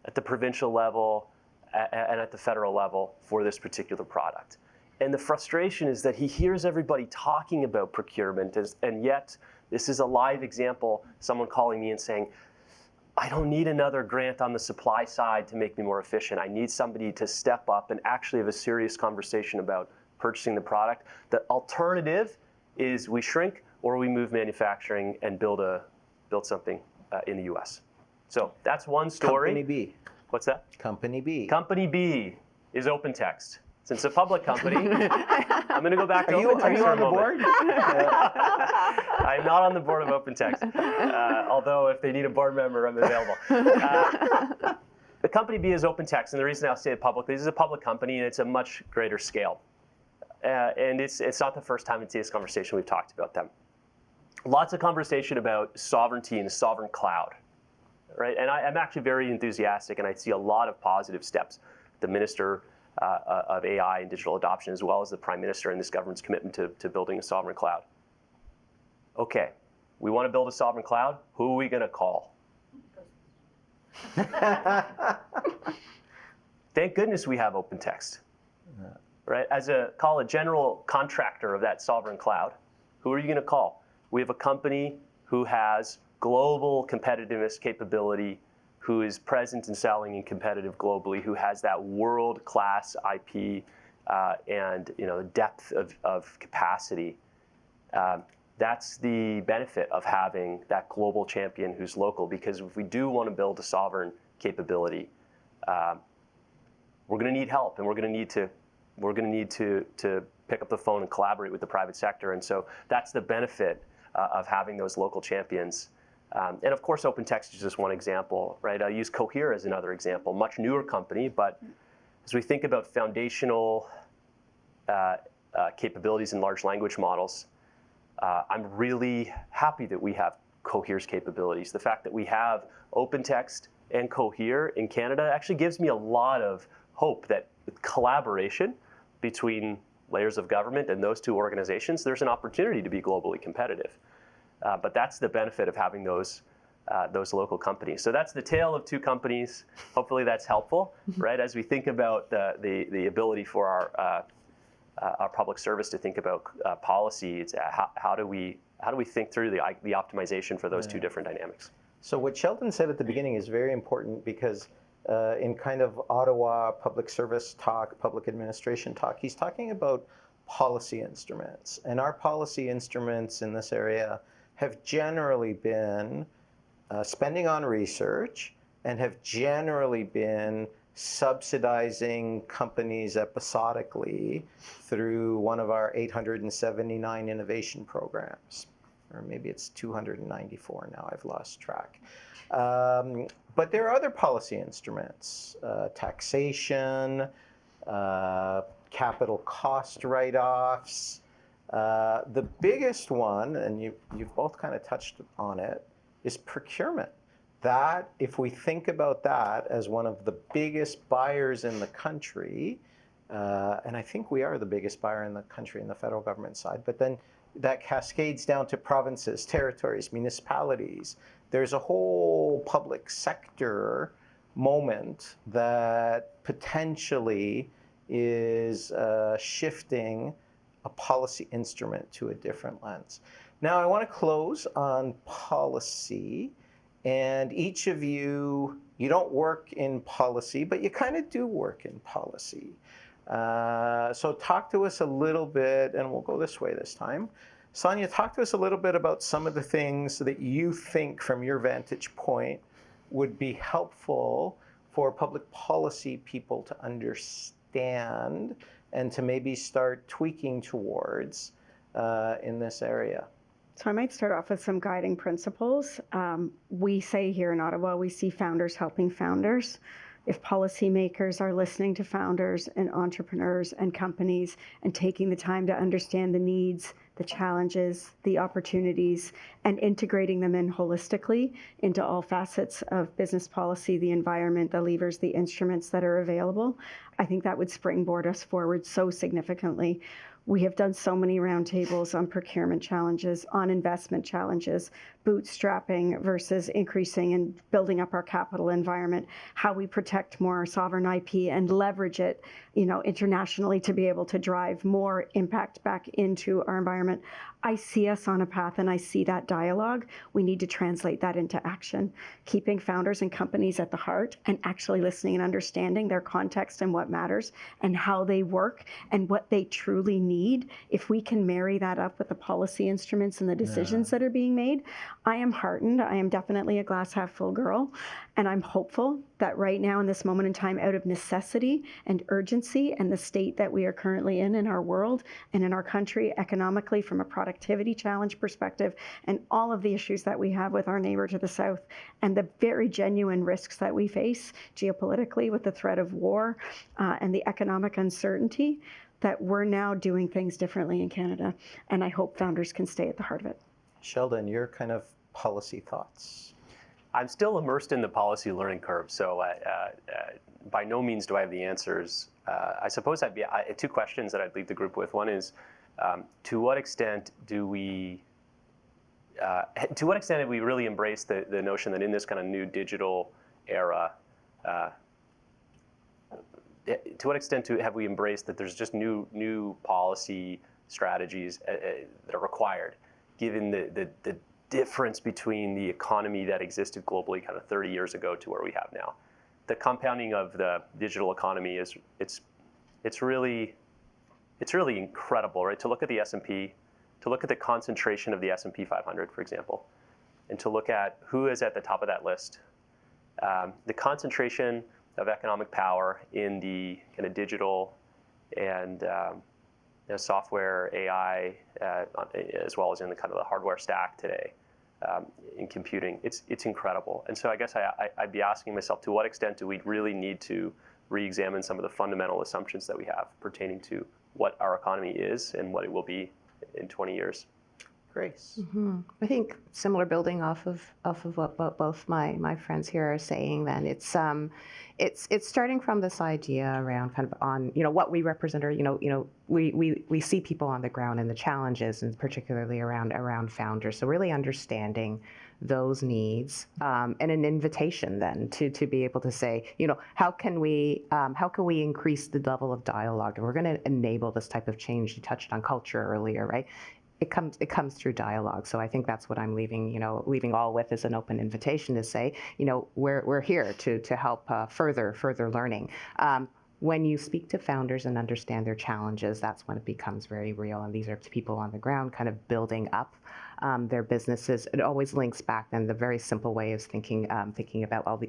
at the provincial level and at the federal level for this particular product. And the frustration is that he hears everybody talking about procurement, and yet this is a live example, someone calling me and saying, I don't need another grant on the supply side to make me more efficient. I need somebody to step up and actually have a serious conversation about purchasing the product. The alternative is we shrink or we move manufacturing and build something in the US. So that's one story. Company B. What's that? Company B. Company B is OpenText. Since it's a public company, I'm going to go back to OpenText Are you for a on the moment. board? I'm not on the board of OpenText, although if they need a board member, I'm available. The company B is OpenText, and the reason I'll say it publicly, this is a public company, and it's a much greater scale. And it's not the first time in today's conversation we've talked about them. Lots of conversation about sovereignty and sovereign cloud, right? And I'm actually very enthusiastic, and I see a lot of positive steps. The Minister of AI and digital adoption, as well as the Prime Minister and this government's commitment to building a sovereign cloud. Okay, we want to build a sovereign cloud. Who are we going to call? Thank goodness we have OpenText. Right? As a general contractor of that sovereign cloud, who are you going to call? We have a company who has global competitiveness capability, who is present and selling and competitive globally, who has that world-class IP and depth of capacity. That's the benefit of having that global champion who's local, because if we do want to build a sovereign capability, we're going to need help, and we're going to need to pick up the phone and collaborate with the private sector. And so that's the benefit of having those local champions. And of course, OpenText is just one example, right? I'll use Cohere as another example, much newer company, but as we think about foundational capabilities in large language models, I'm really happy that we have Cohere's capabilities. The fact that we have OpenText and Cohere in Canada actually gives me a lot of hope that with collaboration between layers of government and those two organizations, there's an opportunity to be globally competitive. But that's the benefit of having those local companies. So that's the tale of two companies. Hopefully that's helpful, right? As we think about the ability for our public service to think about policy, it's how do we think through the optimization for those two different dynamics? So what Sheldon said at the beginning is very important, because in kind of Ottawa public service talk, public administration talk, he's talking about policy instruments. And our policy instruments in this area have generally been spending on research, and have generally been subsidizing companies episodically through one of our 879 innovation programs. Or maybe it's 294 now, I've lost track. But there are other policy instruments, taxation, capital cost write-offs. The biggest one, and you've both kind of touched on it, is procurement. That, if we think about that as one of the biggest buyers in the country, and I think we are the biggest buyer in the country in the federal government side, but then that cascades down to provinces, territories, municipalities. There's a whole public sector moment that potentially is shifting a policy instrument to a different lens. Now, I want to close on policy, and each of you don't work in policy, but you kind of do work in policy. So talk to us a little bit, and we'll go this way this time. Sonya, talk to us a little bit about some of the things that you think from your vantage point would be helpful for public policy people to understand and to maybe start tweaking towards in this area. So I might start off with some guiding principles. We say here in Ottawa, we see founders helping founders. If policymakers are listening to founders and entrepreneurs and companies and taking the time to understand the needs, the challenges, the opportunities, and integrating them in holistically into all facets of business policy, the environment, the levers, the instruments that are available, I think that would springboard us forward so significantly. We have done so many roundtables on procurement challenges, on investment challenges, bootstrapping versus increasing and building up our capital environment, how we protect more sovereign IP and leverage it, internationally to be able to drive more impact back into our environment. I see us on a path and I see that dialogue. We need to translate that into action, keeping founders and companies at the heart and actually listening and understanding their context and what matters and how they work and what they truly need. If we can marry that up with the policy instruments and the decisions that are being made, I am heartened. I am definitely a glass half full girl. And I'm hopeful that right now in this moment in time, out of necessity and urgency and the state that we are currently in our world and in our country economically from a productivity challenge perspective and all of the issues that we have with our neighbor to the south and the very genuine risks that we face geopolitically with the threat of war and the economic uncertainty, that we're now doing things differently in Canada. And I hope founders can stay at the heart of it. Sheldon, your kind of policy thoughts? I'm still immersed in the policy learning curve, so by no means do I have the answers. I suppose I'd be two questions that I'd leave the group with. One is, to what extent have we really embraced the notion that in this kind of new digital era, to what extent have we embraced that there's just new policy strategies that are required, given the difference between the economy that existed globally kind of 30 years ago to where we have now. The compounding of the digital economy it's really incredible, right? To look at the S&P, to look at the concentration of the S&P 500, for example, and to look at who is at the top of that list. The concentration of economic power in the kind of digital and software, AI, as well as in the kind of the hardware stack today in computing. It's incredible. And so I guess I'd be asking myself, to what extent do we really need to re-examine some of the fundamental assumptions that we have pertaining to what our economy is and what it will be in 20 years? Grace? Mm-hmm. I think similar, building off of what both my friends here are saying. Then it's starting from this idea around kind of on what we represent, or we see people on the ground and the challenges, and particularly around founders. So really understanding those needs and an invitation then to be able to say, how can we increase the level of dialogue, and we're going to enable this type of change. You touched on culture earlier, right? It comes through dialogue. So I think that's what I'm leaving all with, is an open invitation to say, we're here to help further learning. When you speak to founders and understand their challenges, that's when it becomes very real. And these are people on the ground kind of building up their businesses. It always links back, then the very simple way is thinking about all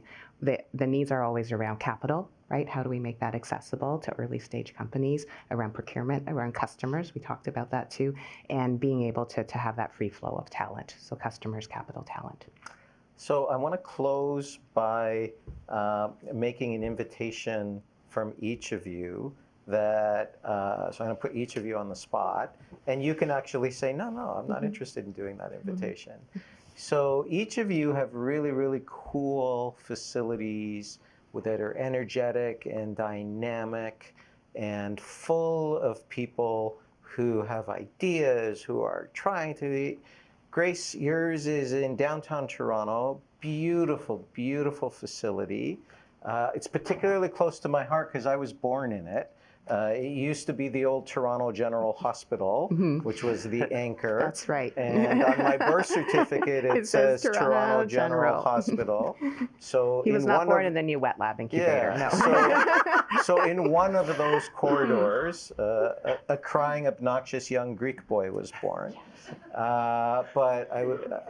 the needs are always around capital, right? How do we make that accessible to early stage companies, around procurement, around customers? We talked about that too, and being able to have that free flow of talent. So customers, capital, talent. So I want to close by making an invitation from each of you that, so I'm going to put each of you on the spot, and you can actually say, no, I'm not interested in doing that invitation. So each of you have really, really cool facilities that are energetic and dynamic and full of people who have ideas, who are trying to. Grace, yours is in downtown Toronto. Beautiful, beautiful facility. It's particularly close to my heart because I was born in it. It used to be the old Toronto General Hospital, which was the anchor. That's right. And on my birth certificate, it says Toronto General Hospital. So he was not born in the new wet lab incubator. Yeah, No. so in one of those corridors, a crying, obnoxious young Greek boy was born. But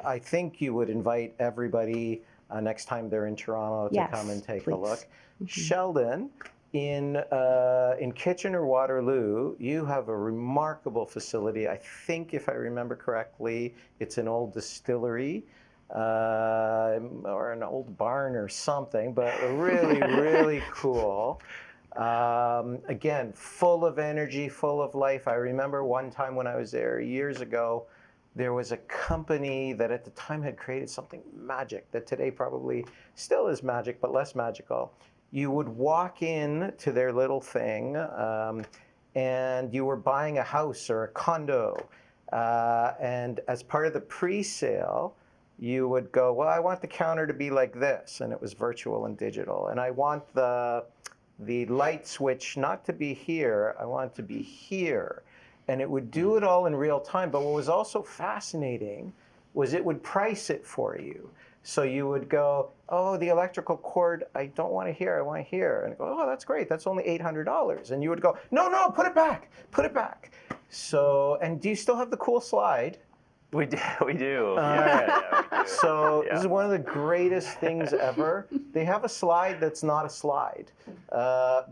I think you would invite everybody next time they're in Toronto to come and take a look. Sheldon, in Kitchener-Waterloo, you have a remarkable facility. I think, if I remember correctly, it's an old distillery or an old barn or something, but really, really cool. Again, full of energy, full of life. I remember one time when I was there years ago, there was a company that at the time had created something magic that today probably still is magic, but less magical. You would walk in to their little thing and you were buying a house or a condo. And as part of the pre-sale, you would go, well, I want the counter to be like this. And it was virtual and digital. And I want the light switch not to be here, I want it to be here. And it would do it all in real time. But what was also fascinating was it would price it for you. So you would go, oh, the electrical cord, I don't want it here, I want it here. And go, oh, that's great, that's only $800. And you would go, no, put it back, put it back. So, and do you still have the cool slide? We do. We do. So this is one of the greatest things ever. They have a slide that's not a slide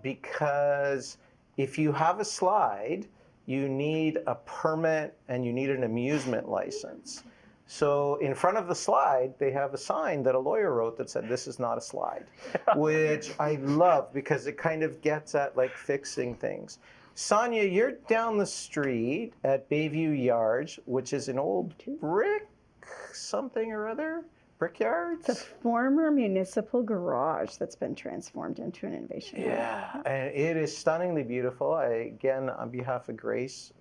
because if you have a slide, you need a permit and you need an amusement license. So in front of the slide, they have a sign that a lawyer wrote that said, this is not a slide, which I love because it kind of gets at like fixing things. Sonya, you're down the street at Bayview Yards, which is an old brick something or other, brickyards? It's a former municipal garage that's been transformed into an innovation lab. Yeah, and it is stunningly beautiful. Again, on behalf of Grace,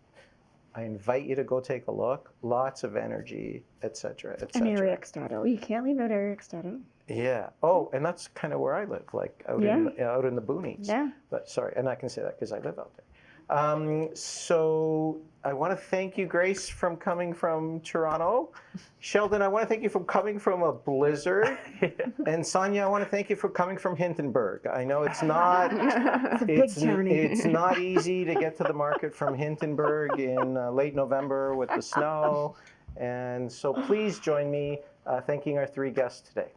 I invite you to go take a look. Lots of energy, et cetera, et cetera. And Area X.O. You can't leave out Area X.O. Yeah. Oh, and that's kind of where I live, like out in the boonies. Yeah. But sorry, and I can say that because I live out there. So I want to thank you, Grace, from coming from Toronto. Sheldon, I want to thank you for coming from a blizzard. And Sonya, I want to thank you for coming from Hintonburg. I know it's not it's not easy to get to the market from Hintonburg in late November with the snow. And so please join me thanking our three guests today.